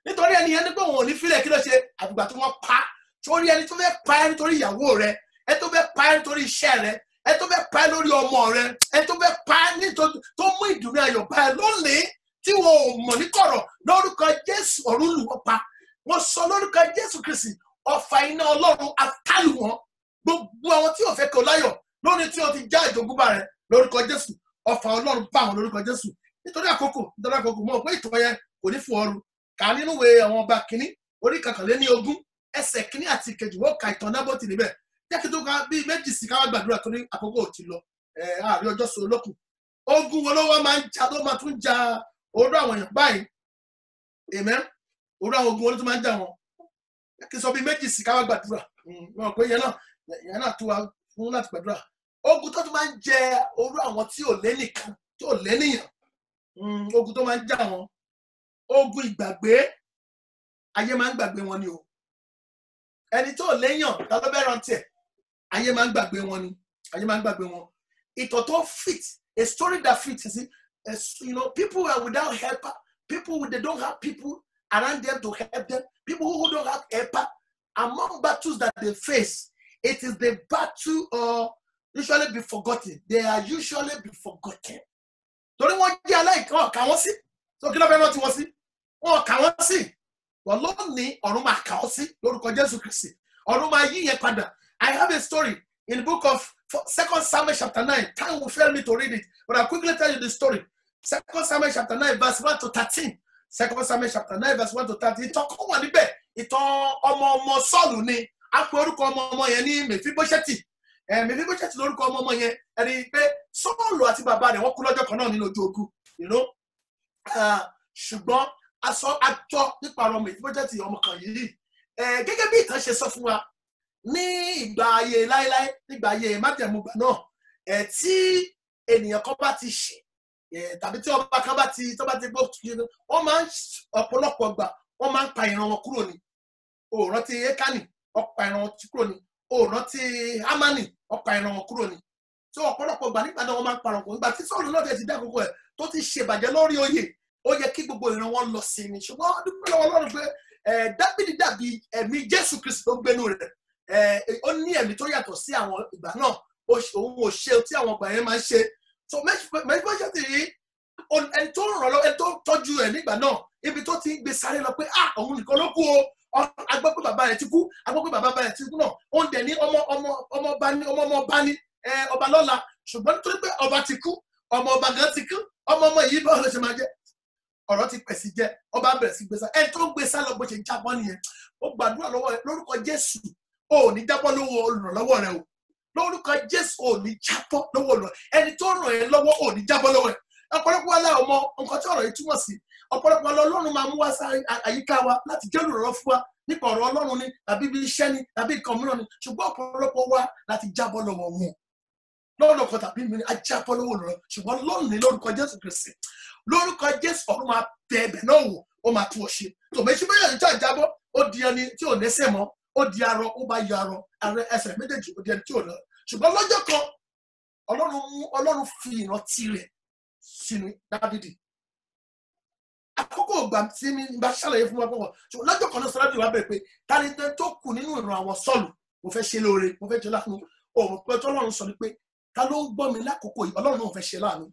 nítorí ẹni yẹn ní pé òun ò ní fílẹ̀ kí ló ṣe àgbà tí wọ́n pa torí ẹni tó fẹ́ pa ẹ́ nítorí ìyàwó rẹ ẹni tó fẹ́ pa ẹ́ nítorí iṣẹ́ rẹ ẹni tó fẹ́ pa ẹ́ lórí ọmọ rẹ ẹni tó fẹ́ pa ẹ́ nítorí tó mú ìdùnnú ayọ̀ bá ẹ lónìí tí wọn ò mọ̀ ní kọ̀rọ̀ lórúkọ Jésù ọ̀run lù wọ́n pa wọ́n sọ lórúkọ Jésù Kristi ọfà iná Ọlọ́run àtàlù wọn gbogbo àwọn tí ò fẹ́ kó láyọ̀ lónìí tí wọ́n ti já ìjogúnbá rẹ lórúkọ Jésù ọfà Ọlọ́run bá wọn lórúkọ Jésù nítorí àkókò mọ̀ pé ìtọ́ yẹn kò ní fún ọrùn kà nínú ìwé àwọn ọba kìíní orí 21 ẹsẹ̀ kìíní àti kejì wọ́n ka ìtàn Nábótì níbẹ̀ jẹ́ kí tó ká bí méjì sí ká wá gbàdúrà torí àkókò ò ti lọ àárín ọjọ́ sọ lókun ogun wo ló wá máa ń jà tó máa tún ja orú àwọn èèyàn báyìí amen orú àwọn ogun olótú máa ń jà wọn kí sọ bí méjì sí káwá gbàdúrà wọn pé yẹn náà tó wá fún láti gbàdúrà ogun tó tún máa ń jẹ orú àwọn tí ò lẹ́nìkan tí ò lẹ́nìyàn ogun tó máa ń jà wọn ogun ìgbàgbé ayé máa ń gbàgbé wọn ni o ẹni tó léyàn ta ló bẹ́ẹ̀ rántí ẹ̀ ayé máa ń gbàgbé wọn ni ayé máa ń gbàgbé wọn ìtọ̀ tó fit a story that fits you know people who are without helper people who they don't have people around them to help them people who don't have helper among battles that they face it is the battle usually be forgotten they are usually be forgotten torí wọ́n jẹ́ aláìkan ọ̀ka wọ́n sí so kí ló fẹ́ rántí wọ́n sí wọ́n ọ̀ka wọ́n sí wọ́n lónìí ọ̀run máa kà ọ́ sí lórúkọ Jésù Kristi ọ̀run máa yí yẹn padà. I have a story in the book of 2 Samuel chapter 9. Time will fail me to read it, but I'll quickly tell you the story. 2 Samuel chapter 9 verse 1 to 13. 2 Samuel chapter 9 verse 1 to 13. Ìtàn kan wà níbẹ̀. Ìtàn ọmọ Sọ́ọ̀lù ni. A pe orúkọ ọmọ yẹn ní Mèfíbóṣẹ́tì. Mèfíbóṣẹ́tì lórúkọ ọmọ yẹn. Ẹni pé Sọ́ọ̀lù àti bàbá rẹ̀ wọ́n kú lọ́jọ́ kan náà nínú ojú ogun. You know? Ṣùgbọ́n àjọ nípa ọ̀rọ̀ Mèfíbóṣẹ́tì ọmọ kan yìí. Gẹ́gẹ́ bí ìtàn ṣe sọ fún wa ní ìgbà ayé láíláí nígbà ayé májẹ̀múgbà náà tí ènìyàn kan bá ti ṣe tàbí tí ọba kan bá ti gbó wọ́n máa ń ọ̀pọ̀lọpọ̀ gbà wọ́n máa ń pa ìran wọn kúrò ní òòrùn ti Ékánì ọ̀pá ìran wọn kúrò ní òòrùn ti Hámánì ọ̀pá ìran wọn kúrò ní tí ọ̀pọ̀lọpọ̀ gbà nígbà náà wọ́n máa ń parọ́ nígbà tí Sọ́ọ̀lù náà ti dá àkókò ẹ̀ tó ti ṣèbàjẹ́ lórí oyè ó yẹ kí gbogbo ìran wọn lọ sí ni ṣùgbọ́n dúpẹ́ lọ́wọ́ Ọlọ́run pé Dáfídì dàbí ẹ̀mí Jésù Kristi tó gbénú rẹ̀ ó ní ẹ̀mí tó yàtọ̀ sí àwọn ìgbà náà òun ò ṣe tí àwọn ọgbà yẹn máa ń ṣe so Mèfíbóṣẹ́tì yìí ẹni tó ràn lọ ẹni tó tọ́jú ẹ̀ nígbà náà ibi tó ti ń gbé sáré lọ pé òun nìkan ló kú o agbọ́ pé bàbá rẹ̀ ti kú agbọ́ pé bàbá rẹ̀ ti kú náà ó ń dẹ̀ ní ọmọ ọba ní ọba lọ́la ṣùgbọ́n nítorí pé ọba ti kú ọmọ ọba gan ti kú ọmọ yìí báwo ló ṣe máa jẹ́ ọ̀rọ̀ ti pẹ̀sì jẹ́ ọba bẹ̀rẹ̀ sí gbé sá ẹni tó ń gbé sá lọ bó ṣe jábọ́ nìyẹn ó gbàdúrà lọ́wọ́ rẹ̀ lórúkọ Jésù ò ní jábọ́ lọ́wọ́ olùrànlọ́wọ́ rẹ o lórúkọ Jésù ò ní jábọ́ lọ́wọ́ olùrànlọ́wọ́ ẹni tó ràn ẹ́ lọ́wọ́ ò ní jábọ́ lọ́wọ́ ẹ̀ ọ̀pọ̀lọpọ̀ wa láwọn ọmọ nǹkan tí ọ̀rọ̀ yìí túmọ̀ sí ọ̀pọ̀lọpọ̀ Ọlọ́run máa mú wá sáré àyíká wa láti jẹ́ olùrànlọ́wọ́ fún wa nípa ọ̀rọ̀ Ọlọ́run ni tàbí ibi iṣẹ́ ni tàbí nǹkan mìíràn ni ṣùgbọ́n ọ̀pọ̀lọpọ̀ wa láti jábọ́ lọ́wọ́ wọn lọ́nà kan tàbí mìíràn á jábọ́ lọ́wọ́ olùrànlọ́wọ́ ṣùgbọ́n lónìí lórúkọ Jésù Kristi lórúkọ Jésù ọ̀run máa bẹ ẹ̀bẹ̀ náà wò ó máa tú ọ ṣe Mèfíbóṣẹ́tì ìjà jábọ́ ó di ẹni tí ò lẹ́sẹ̀ mọ́ ó di arọ ó bá yọ arọ ẹsẹ̀ méjèèjì ó di ẹni tí ò lọ ṣùgbọ́n lọ́jọ́ kan Ọlọ́run fi ìrántí rẹ̀ sínú Dáfídì àkókò ìgbà tí mi bá ṣàlàyé fún wa pọ̀ ṣùgbọ́n lọ́jọ́ kan náà sọ láti wá bẹ̀rẹ̀ pé tani tó kù nínú ìran àwọn Sọ́ọ̀lù mo fẹ́ ṣe lóore mo fẹ́ ṣe láàánú òun pé tí Ọlọ́run sọ ni pé ta ló ń gbọ́ mi lákòókò yìí Ọlọ́run náà fẹ́ ṣe láàánú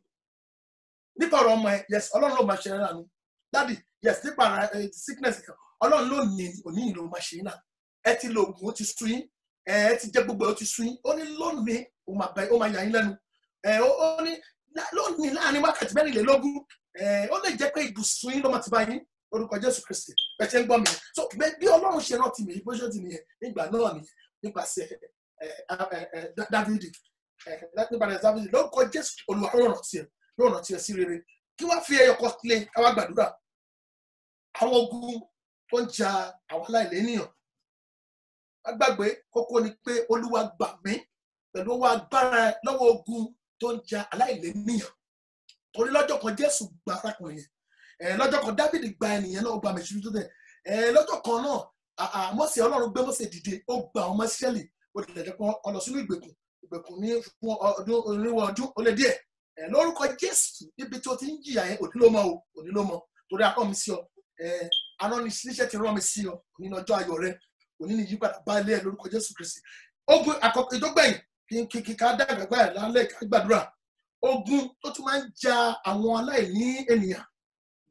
nípa ọ̀rọ̀ ọmọ ẹ yes Ọlọ́run ló máa ṣe láàánú dádì yes nípa sickness Ọlọ́run ló ní òní ìlú máa ṣe náà ẹ ti lo oògùn ó ti sú yín ẹ ti jẹ gbogbo ó ti sú yín ó ní lónìí ó máa yà yín lẹ́nu ó ní lónìí láàrin wákàtí mẹ́rìnlélógún ó lè jẹ́ pé ibùsùn yín ló máa ti bá yín orúkọ Jésù Kristi ẹ ṣe ń gbọ́ mi so bí Ọlọ́run ṣe rántí mi Mèfíbóṣẹ́tì nìyẹn nígbà náà nìyẹn nípasẹ̀ Dáfídì lórúkọ Jésù Olúwa ló rántí ẹ sí rere kí wọ́n fi ẹyọ kan lé káwá gbàdúrà àwọn ogun tó ń ja àwọn aláìlénìyàn agbàgbé kókó ni pé Olúwa gbà mí pẹ̀lú owó agbára lọ́wọ́ ogun tó ń ja aláìlénìyàn torí lọ́jọ́ kan Jésù gba arákùnrin yẹn lọ́jọ́ kan Dáfídì gba ẹnìyẹn náà ó gba Mèfíbóṣẹ́tì tó tẹ̀ lọ́jọ́ kan náà Mósè Ọlọ́run gbé Mósè dìde ó gba ọmọ Ísírẹ́lì ó ti lẹ̀jẹ̀ kan ọlọ sínú ìgbèkùn ní fún ọdún ó lé díẹ̀ lórúkọ Jésù níbi tó ti ń jìyà yẹn òní ló mọ torí akọ́ mi sí ọ arán ní níṣẹ́ ti rán mi sí ọ òní ní ọjọ́ ayọ̀ rẹ òní ní yípadà bá ilé ẹ lórúkọ Jésù Kristi ogun àkọ́kọ́ ìdógbẹ̀yìn kí ká dàgbàgbà ẹ̀ lálẹ́ ká gbàdúrà ogun tó tún máa ń ja àwọn aláìní ènìyàn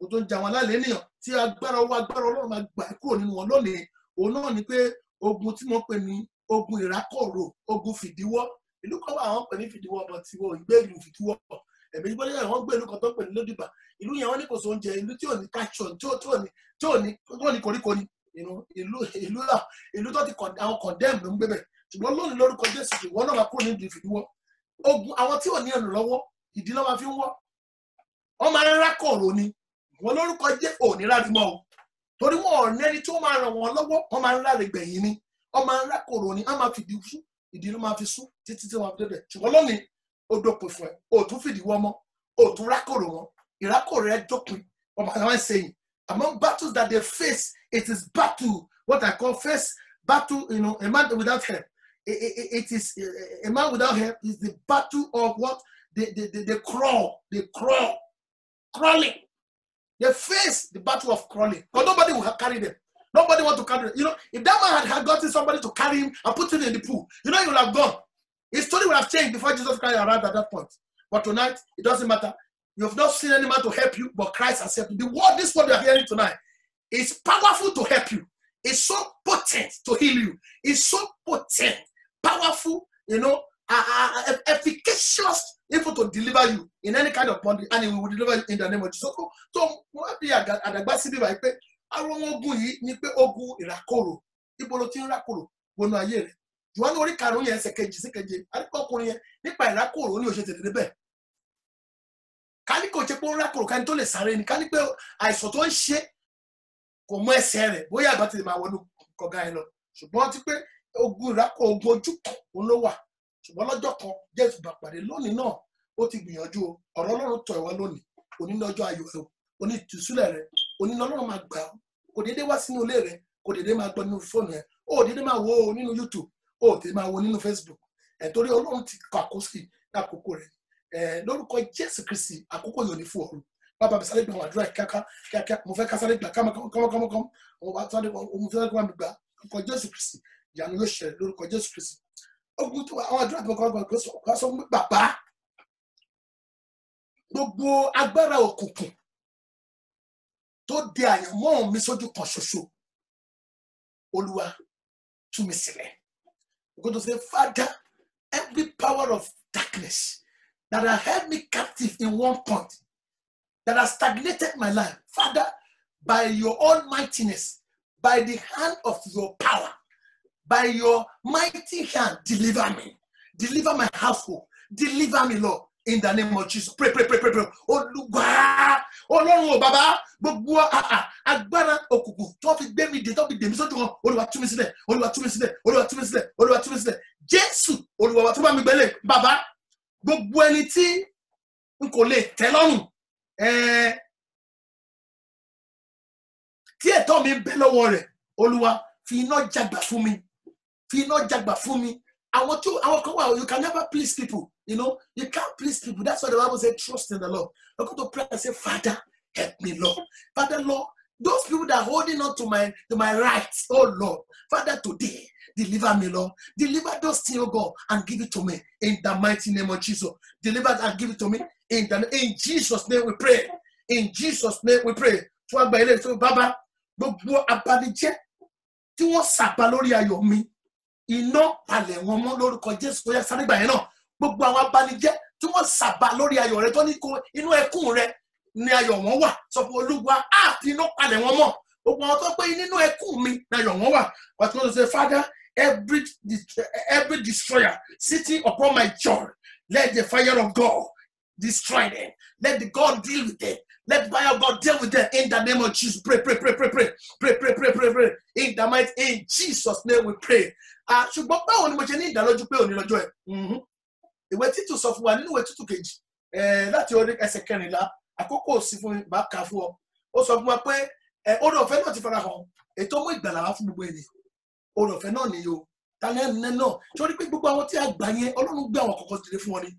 ogun tó ń ja àwọn aláìní ènìyàn tí agbára Ọlọ́run máa gbà kúrò nínú wọn lónìí òun náà ni pé ogun tí wọ́n pè ní ogun ìrákọ̀rò ogun fìdíwọ́ ìlú kan wà àwọn pè ní fìdíwọ́ ọmọ tí wọ́n gbé ìlú fìdíwọ́ ẹ̀mí gbọ́dọ̀ wọ́n gbé ìlú kan tó pè ní lódìbà ìlú yẹn wọ́n ní kò sóun jẹ ìlú tí ò ní káṣọ tí ò ní koríko ni ìlú tó ti àwọn condemn ló ń gbé bẹ̀ ṣùgbọ́n lónìí lórúkọ Jésù ìwọ́n náà máa kúrò ní ìfìdíwọ́ ogun àwọn tí ò ní ẹnu lọ́wọ́ ìdí náà máa fi ń wọ́ wọ́n máa ń rákọ̀rò ni wọn lórúkọ jẹ́ òní láti mọ́ o torí wọn ò ní ẹni tí ó máa ràn wọ́n lọ́wọ́ wọ́n máa ń láre gbẹ̀yìn ni wọ́n máa ń rákòrò ni wọ́n máa fìdí sún ìdí ló máa fi sún títí tí wọ́n fi débẹ̀ ṣùgbọ́n lónìí ó dópin fún ẹ o tún fìdí wọ́n mọ́ o tún rákòrò wọn ìrákòrò ẹ dópin wọ́n máa ń ṣe yìí among battles that they face it is battle what I call face battle, you know, a man without help. It is a man without help is the battle of what they crawling. They face the battle of crawling, but nobody will carry them. Nobody want to carry them. You know, if that man had gotten somebody to carry him and put him in the pool, you know, he would have gone. His story would have changed before Jesus Christ arrived at that point. But tonight, it doesn't matter. You have not seen any man to help you, but Christ has helped you. The word, this word you are hearing tonight, is powerful to help you. It's so potent to heal you. It's so potent, powerful, you know, efficacious, able to deliver you in any kind of bondage, and it will deliver you in the name of Jesus. So, what be a adagba by pe awon ogun yi ni pe ogun irakoro. Ibo lo tin rakoro wonu aye re. Juan ori karun yen sekeje. Ari okunrin yen nipa irakoro ni o se tete be. Kani ko je pe o rakoro kan to le sare ni kani pe àìsàn tó ń ṣe kò mọ ẹsẹ̀ rẹ̀ bóyá àbá ti máa wọnú kọ̀ọ̀gá ẹ lọ ṣùgbọ́n ti pé ogun ìrákò ogun ojú kan òun ló wà ṣùgbọ́n lọ́jọ́ kan Jésù bá pàdé lónìí náà ó ti gbìyànjú ọ̀rọ̀ Ọlọ́run tọ̀ ẹ̀wọ̀n lónìí òní lọ́jọ́ ayọ̀ ẹ̀ òní ìtúsílẹ̀ rẹ̀ òní Ọlọ́run máa gbà ọ́ kò déédéé wá sínú ilé rẹ̀ kò déédéé máa gbọ́ nínú fóònù ẹ̀ ó déédéé máa wo nínú YouTube ó déédéé máa wo nínú Facebook torí Ọlọ́run ti kọ àkóso àkókò rẹ̀ lórúkọ Jésù Kristi àkókò yóò ní fún ọ̀run Baba bisale gba àdúrà kíákíá mo fẹ́ ká sáré gbà kọ́mọ́kọ́mọ́ mo bá sáré mo fẹ́ kó mi gbà lórúkọ Jésù Kristi ìyanu yóò ṣẹlẹ̀ lórúkọ Jésù Kristi ogun tó àwọn àdúrà tó kọ́ sọ fún bàbá gbogbo agbára òkùnkùn tó de àyànmọ́ mi sójú kan ṣoṣo Olúwa tú mi sílẹ̀. I'm going to say, Father, every power of darkness that has held me captive in one point, that has stagnated my life, Father, by your almightiness, by the hand of your power, by your mighty hand, deliver me. Deliver my household. Deliver me, Lord, in the name of Jesus. Pray. Olúwa, Ọlọ́run o Baba, gbogbo agbára òkùnkùn tó fi gbé mi dè tó fi dè mí sójú wọn. Olúwa tú mi sílẹ̀. Olúwa tú mi sílẹ̀. Olúwa tú mi sílẹ̀. Olúwa tú mi sílẹ̀. Jésù, Olúwa wa tó bá mi gbélé. Baba, gbogbo ẹni tí n kò lè tẹ́ lọ́rùn. Tí ẹ̀tọ́ mi bẹ lọ́wọ́ rẹ̀, Olúwa fi iná jàgbà fún mi. Fi iná jàgbà fún mi. Àwọn kan wà, you can never please people. You know, you can't please people. That's why the Bible says, trust in the Lord. I'm going to pray and say, Father, help me, Lord. Father, Lord, those people that are holding on to my rights, oh Lord, Father, today, deliver me, Lord. Deliver those things, oh God, and give it to me in the mighty name of Jesus. Deliver and give it to me in Jesus' name we pray. In Jesus' name we pray. So, Baba, gbogbo abanijẹ́ tí wọ́n sàbà lórí ayọ̀ mi, iná palẹ̀ wọn mọ́ lórúkọ Jésù ó yá sáré gbà yẹn náà. Gbogbo àwọn abanijẹ́ tí wọ́n sàbà lórí ayọ̀ rẹ tó ní kó inú ẹkún rẹ ni ayọ̀ wọn wà. Sọ fún Olúwa, fi iná palẹ̀ wọn mọ́. Gbogbo àwọn tó pé nínú ẹkún mi ni ayọ̀ wọn wà. But God say, Father, every destroyer sitting upon my joy, let the fire of God destroy them. Let the God deal with them. Let the fire of God deal with them in the name of Jesus. Pray. In the mighty, in Jesus' name we pray. Ṣùgbọ́n báwo ni mo ṣe ní ìdálójú pé òní lọ́jọ́ ẹ̀? Ìwé Títù sọ fún wa nínú ìwé Títù kejì láti orí ẹsẹ̀ 14 àkókò sí fún bá kà fún ọ. Ó sọ fún wa pé oore ọ̀fẹ́ náà ti fara hàn ètò mú ìgbàlà wá fún gbogbo ènìyàn. Oore ọ̀fẹ́ náà nìyí o. Tálẹ́ náà torí pé gbogbo àwọn tí a gbà yẹn Ọlọ́run gbé àwọn kọ̀ọ̀kan dìde fún wọn ni.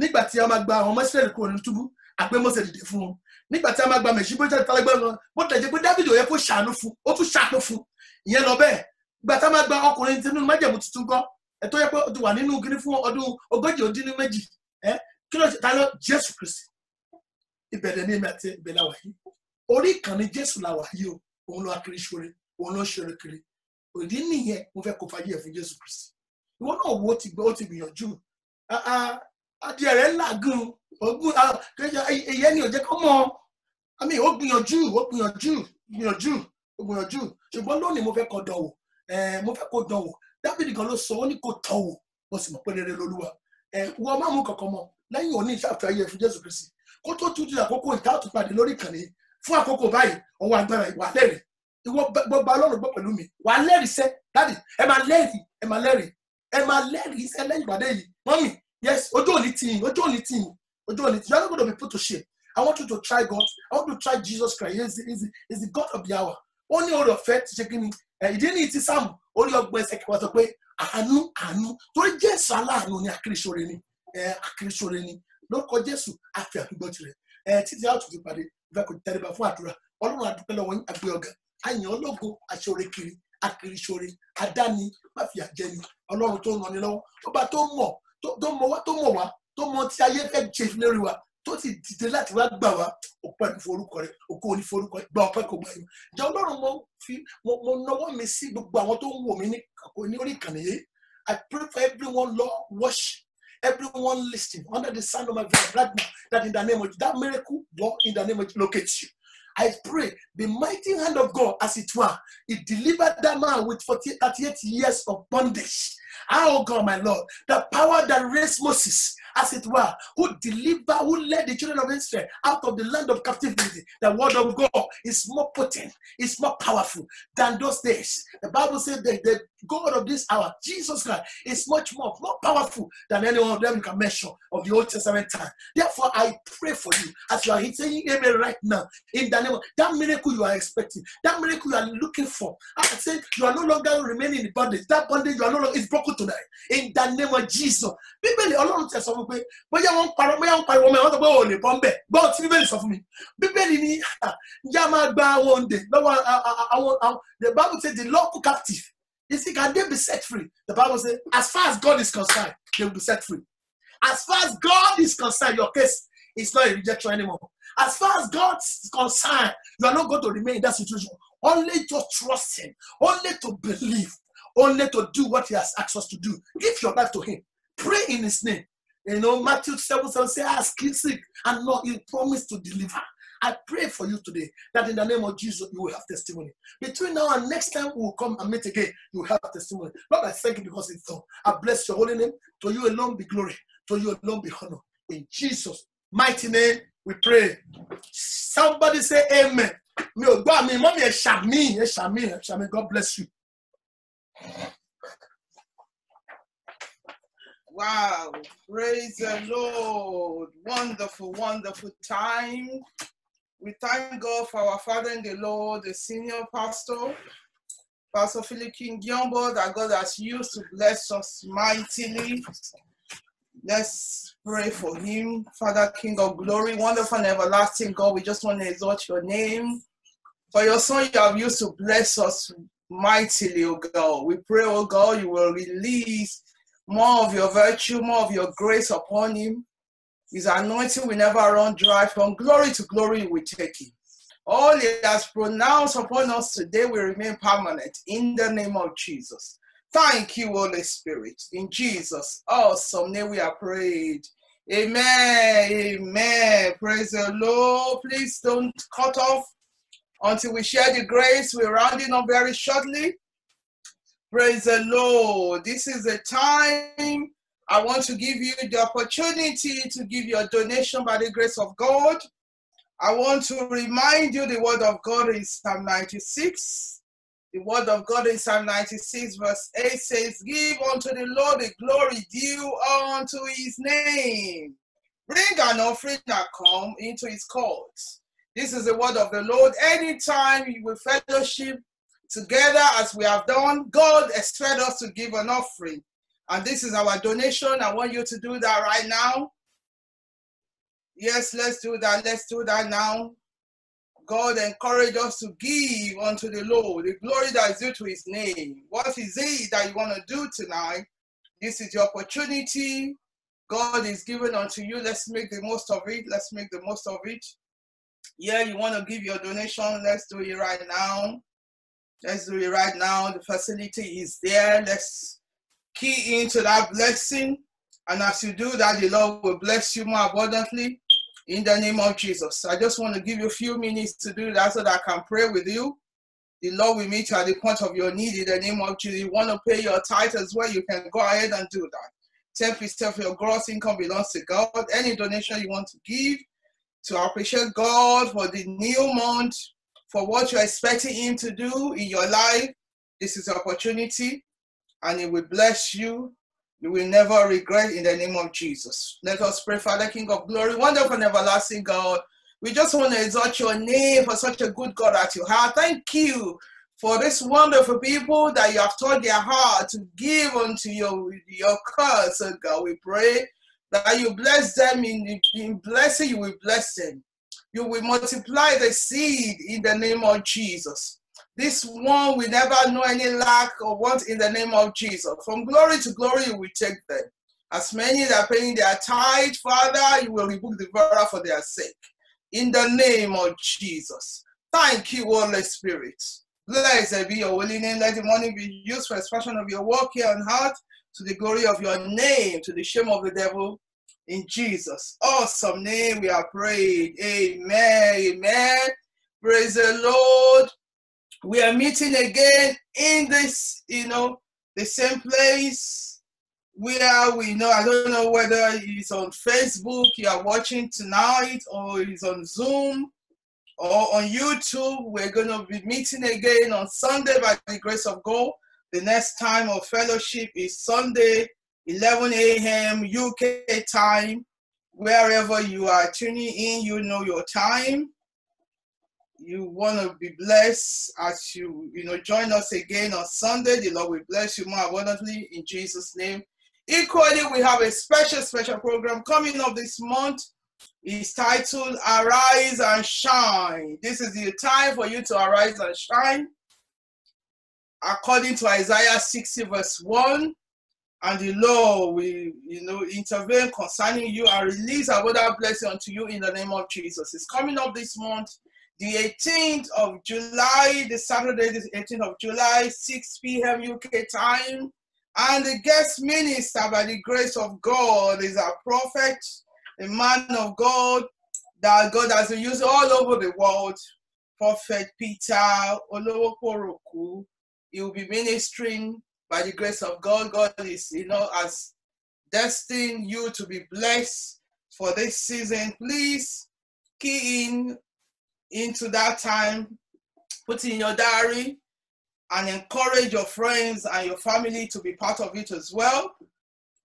Nígbà tí a máa gba àwọn ọmọ Ísírẹ́lì kúrò nínú túbú, àgbé Mósè dìde fún wọn. Nígbà tí a máa gba Mèṣíbóṣẹ́ tálágbá wọn, bó tẹ̀ jẹ́ pé Dáfídì ò yẹ kó ṣàánú fún, ó tún ṣàánú fún. Ìyẹn lọ bẹ́ẹ̀. Nígbà tí a máa gba ọkùnrin nínú májẹ̀mú tuntun gan, tó yẹ pé ó ti wà nínú kiri fún ọdún 40 kí ló ṣe ta lọ Jésù Kristi. Ìbẹ̀rẹ̀ ní èmi àti ìbẹ̀rẹ̀ wà yìí. Orí ìkànnì Jésù la wà yìí o. Òun ló akiri ṣoore, òun ló ṣoore kiri. Òdì nìyẹn mo fẹ́ kó fàyè ẹ̀ fún Jésù Kristi. Ìwọ náà wo ó ti gbìyànjú. Adìẹ rẹ̀ làágùn. Ogun ìyẹn ni ò jẹ́ kó mọ̀. Àmì ó gbìyànjú. Ṣùgbọ́n lónìí mo fẹ́ kó dánwò. Dáfídì gan ló sọ ó ní kó tọ́wò. Mo sì mọ̀ pé rere lolúwa. Wọ́n máa mú kankan mọ́ lẹ́yìn òní ìṣàfihàn ayé fún Jésù Kristi. Kó tó tún di àkókò ìta àtúpàdé lórí ìkànnì fún àkókò báyìí ọwọ́ agbára ìwà lẹ́rìí ìwọ gbogbo ọlọ́run gbọ́ pẹ̀lú mi wà á lẹ́rìí sẹ́ dáàdì ẹ máa lẹ́rìí iṣẹ́ lẹ́yìn ìpàdé yìí mọ́mì yes ojú òní tì yín you are not going to be put to shame. I want you to try God. I want you to try Jesus Christ. He's the God of the hour. Only all of faith checking in. Ìdí ní ti Sáàmù orí ọgbọ́n ẹsẹ̀ kẹwàá sọ pé àánú torí Jésù aláàánú ni àkìrìṣòre ni lórúkọ Jésù àfi àdúgbò tirẹ̀ títí àwọn tó ti pàdé ìfẹ́ kò tẹríba fún àdúrà Ọlọ́run àdúpẹ́ lọ́wọ́ yín àgbẹ̀ ọ̀gá àyàn ológo aṣọ́re kiri àkìrìṣòre àdáni máfìyà jẹni Ọlọ́run tó ń ràn ní lọ́wọ́ ọba tó mọ̀ wá tó mọ̀ tí ayé fẹ́ jẹ lórí wa tó ti dìde láti wá gbà wá ọpẹ́ ní forúkọ rẹ̀ ògo ní forúkọ rẹ̀ gba ọpẹ́ kò gbà yín jẹ́ Ọlọ́run mo náwó mi sí gbogbo àwọn tó ń wò mí ní orí ìkànnì yìí. I pray for everyone, Lord, watch everyone listening under the sound of my voice right now, that in the name of that miracle, Lord, in the name of locates you. I pray the mighty hand of God, as it were, it delivered that man with 38 years of bondage. Oh God, my Lord, the power that raised Moses, as it were, who led the children of Israel out of the land of captivity. The word of God is more potent, it's more powerful than those days. The Bible says that the God of this hour, Jesus Christ, is much more powerful than any one of them you can mention of the Old Testament time. Therefore, I pray for you as you are saying amen right now, in the name of that miracle you are expecting, that miracle you are looking for. I say you are no longer remaining in bondage. That bondage you are no longer is broken tonight. In the name of Jesus. Bíbélì Ọlọ́run tẹ̀ sọ fún pé bóyá wọ́n ń pariwo mẹ́ wọ́n sọ pé ò lè bọ́ ń bẹ̀ gbọ́ tí Bíbélì sọ fún mi. Bíbélì ní ìyá máa gba àwọn òǹdè lọ́wọ́ àwọn the Bible says the lawful captive. You see, can they be set free? The Bible says, as far as God is concerned, they will be set free. As far as God is concerned, your case is not a rejection anymore. As far as God is concerned, you are not going to remain in that situation. Only to trust Him, only to believe, only to do what He has asked us to do. Give your life to Him. Pray in His name. You know, Matthew 7:7 says, ask, seek, and not He promised to deliver. I pray for you today that in the name of Jesus, you will have testimony. Between now and next time we will come and meet again, you will have testimony. Lord, I thank you because it's done. I bless your holy name. To you alone be glory. To you alone be honor. In Jesus' mighty name, we pray. Somebody say amen. God bless you. Wow. Praise the Lord. Wonderful, wonderful time. We thank God for our Father in the Lord, the senior pastor, Pastor Philip King Gyombo, that God has used to bless us mightily. Let's pray for him. Father, King of glory, wonderful and everlasting God, we just want to exalt your name. For your son you have used to bless us mightily, oh God. We pray, oh God, you will release more of your virtue, more of your grace upon him. His anointing will never run dry. From glory to glory we take him. All he has pronounced upon us today will remain permanent in the name of Jesus. Thank you, Holy Spirit. In Jesus' awesome name we are prayed. Amen. Amen. Praise the Lord. Please don't cut off until we share the grace. We're rounding up very shortly. Praise the Lord. This is the time I want to give you the opportunity to give your donation by the grace of God. I want to remind you the word of God in Psalm 96. The word of God in Psalm 96 verse 8 says, give unto the Lord the glory due unto his name. Bring an offering and come into his courts. This is the word of the Lord. Anytime you will fellowship together as we have done, God expects us to give an offering. And this is our donation. I want you to do that right now. Yes, let's do that. Let's do that now. God encouraged us to give unto the Lord the glory that is due to his name. What is it that you want to do tonight? This is your opportunity. God is given unto you. Let's make the most of it. Let's make the most of it. Yeah, you want to give your donation. Let's do it right now. Let's do it right now. The facility is there. Let's key into that blessing. And as you do that, the Lord will bless you more abundantly in the name of Jesus. I just want to give you a few minutes to do that so that I can pray with you. The Lord will meet you at the point of your need in the name of Jesus. You want to pay your tithe as well, you can go ahead and do that. 10% of your gross income belongs to God. Any donation you want to give, to appreciate God for the new month, for what you're expecting Him to do in your life. This is an opportunity, and He will bless you. You will never regret in the name of Jesus. Let us pray. Father, King of glory, wonderful and everlasting God, we just want to exalt your name for such a good God that you have. Thank you for this wonderful people that you have taught their heart to give unto your cause, oh God. We pray that you bless them in blessing, you will bless them. You will multiply the seed in the name of Jesus. This one will never know any lack or want in the name of Jesus. From glory to glory, you will take them. As many that are paying their tithe, Father, you will rebuke the devourer for their sake. In the name of Jesus. Thank you, Holy Spirit. Blessed be your holy name. Let the money be used for expression of your work here on earth, to the glory of your name, to the shame of the devil. In Jesus' awesome name we are prayed. Amen. Amen. Praise the Lord. We are meeting again in this, the same place where we know, I don't know whether it's on Facebook you are watching tonight, or it's on Zoom, or on YouTube. We're going to be meeting again on Sunday by the grace of God. The next time of fellowship is Sunday, 11 a.m. UK time. Wherever you are tuning in, you know your time. You want to be blessed as you join us again on Sunday. The Lord will bless you more abundantly in Jesus' name. Equally, we have a special program coming up this month. It's titled Arise and Shine. This is the time for you to arise and shine. According to Isaiah 60 verse 1, and the Lord will intervene concerning you and release another blessing unto you in the name of Jesus. It's coming up this month, the 18th of July, the Saturday, the 18th of July, 6 p.m. UK time. And the guest minister, by the grace of God, is our prophet, a man of God that God has used all over the world, Prophet Peter Olowokoroku. He will be ministering by the grace of God. God is, has destined you to be blessed for this season. Please key into that time, put in your diary, and encourage your friends and your family to be part of it as well.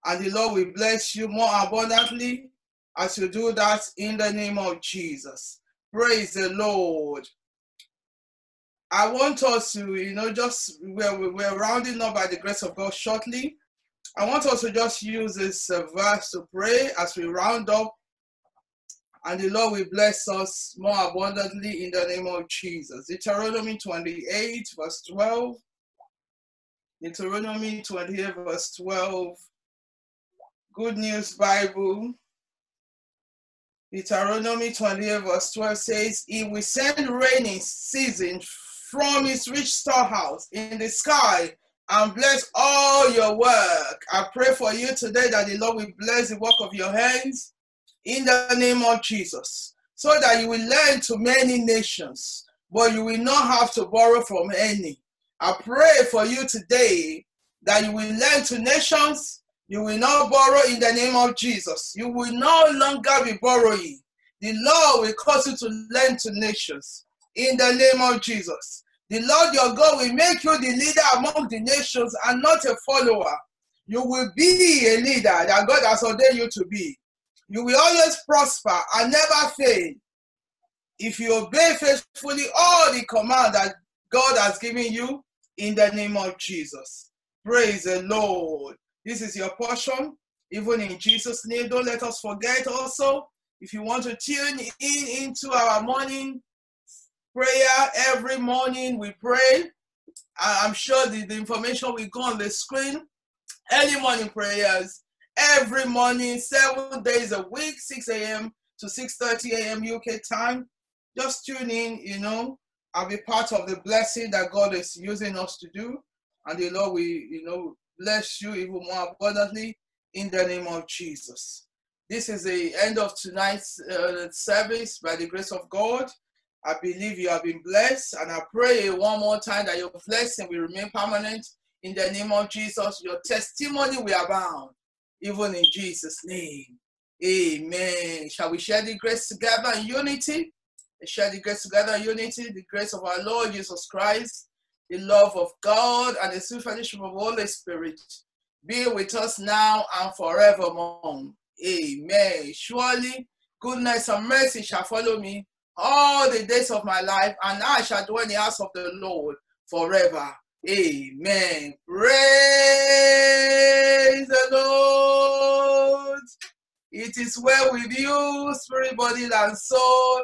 And the Lord will bless you more abundantly as you do that in the name of Jesus. Praise the Lord. I want us to, we're rounding up by the grace of God shortly. I want us to just use this verse to pray as we round up. And the Lord will bless us more abundantly in the name of Jesus. Deuteronomy 28 verse 12. Deuteronomy 28 verse 12. Good News Bible. Deuteronomy 28 verse 12 says, He will send rain in season from His rich storehouse in the sky and bless all your work. I pray for you today that the Lord will bless the work of your hands in the name of Jesus, so that you will lend to many nations, but you will not have to borrow from any. I pray for you today that you will lend to nations. You will not borrow in the name of Jesus. You will no longer be borrowing. The Lord will cause you to lend to nations in the name of Jesus. The Lord your God will make you the leader among the nations and not a follower. You will be a leader that God has ordained you to be. You will always prosper and never fail if you obey faithfully all the command that God has given you in the name of Jesus. Praise the Lord. This is your portion, even in Jesus' name. Don't let us forget also, if you want to tune into our morning prayer, every morning we pray. I'm sure the information will go on the screen. Early morning prayers, every morning, 7 days a week, 6 a.m. to 6:30 a.m. UK time. Just tune in, I'll be part of the blessing that God is using us to do. And the Lord will, bless you even more abundantly in the name of Jesus. This is the end of tonight's service by the grace of God. I believe you have been blessed, and I pray one more time that your blessing will remain permanent in the name of Jesus. Your testimony will abound, even in Jesus' name. Amen. Shall we share the grace together in unity? Share the grace together in unity, the grace of our Lord Jesus Christ, the love of God, and the sweet fellowship of the Holy Spirit be with us now and forevermore. Amen. Surely goodness and mercy shall follow me all the days of my life, and I shall dwell in the house of the Lord forever. Amen. Praise the Lord. It is well with you, spirit, body, and soul.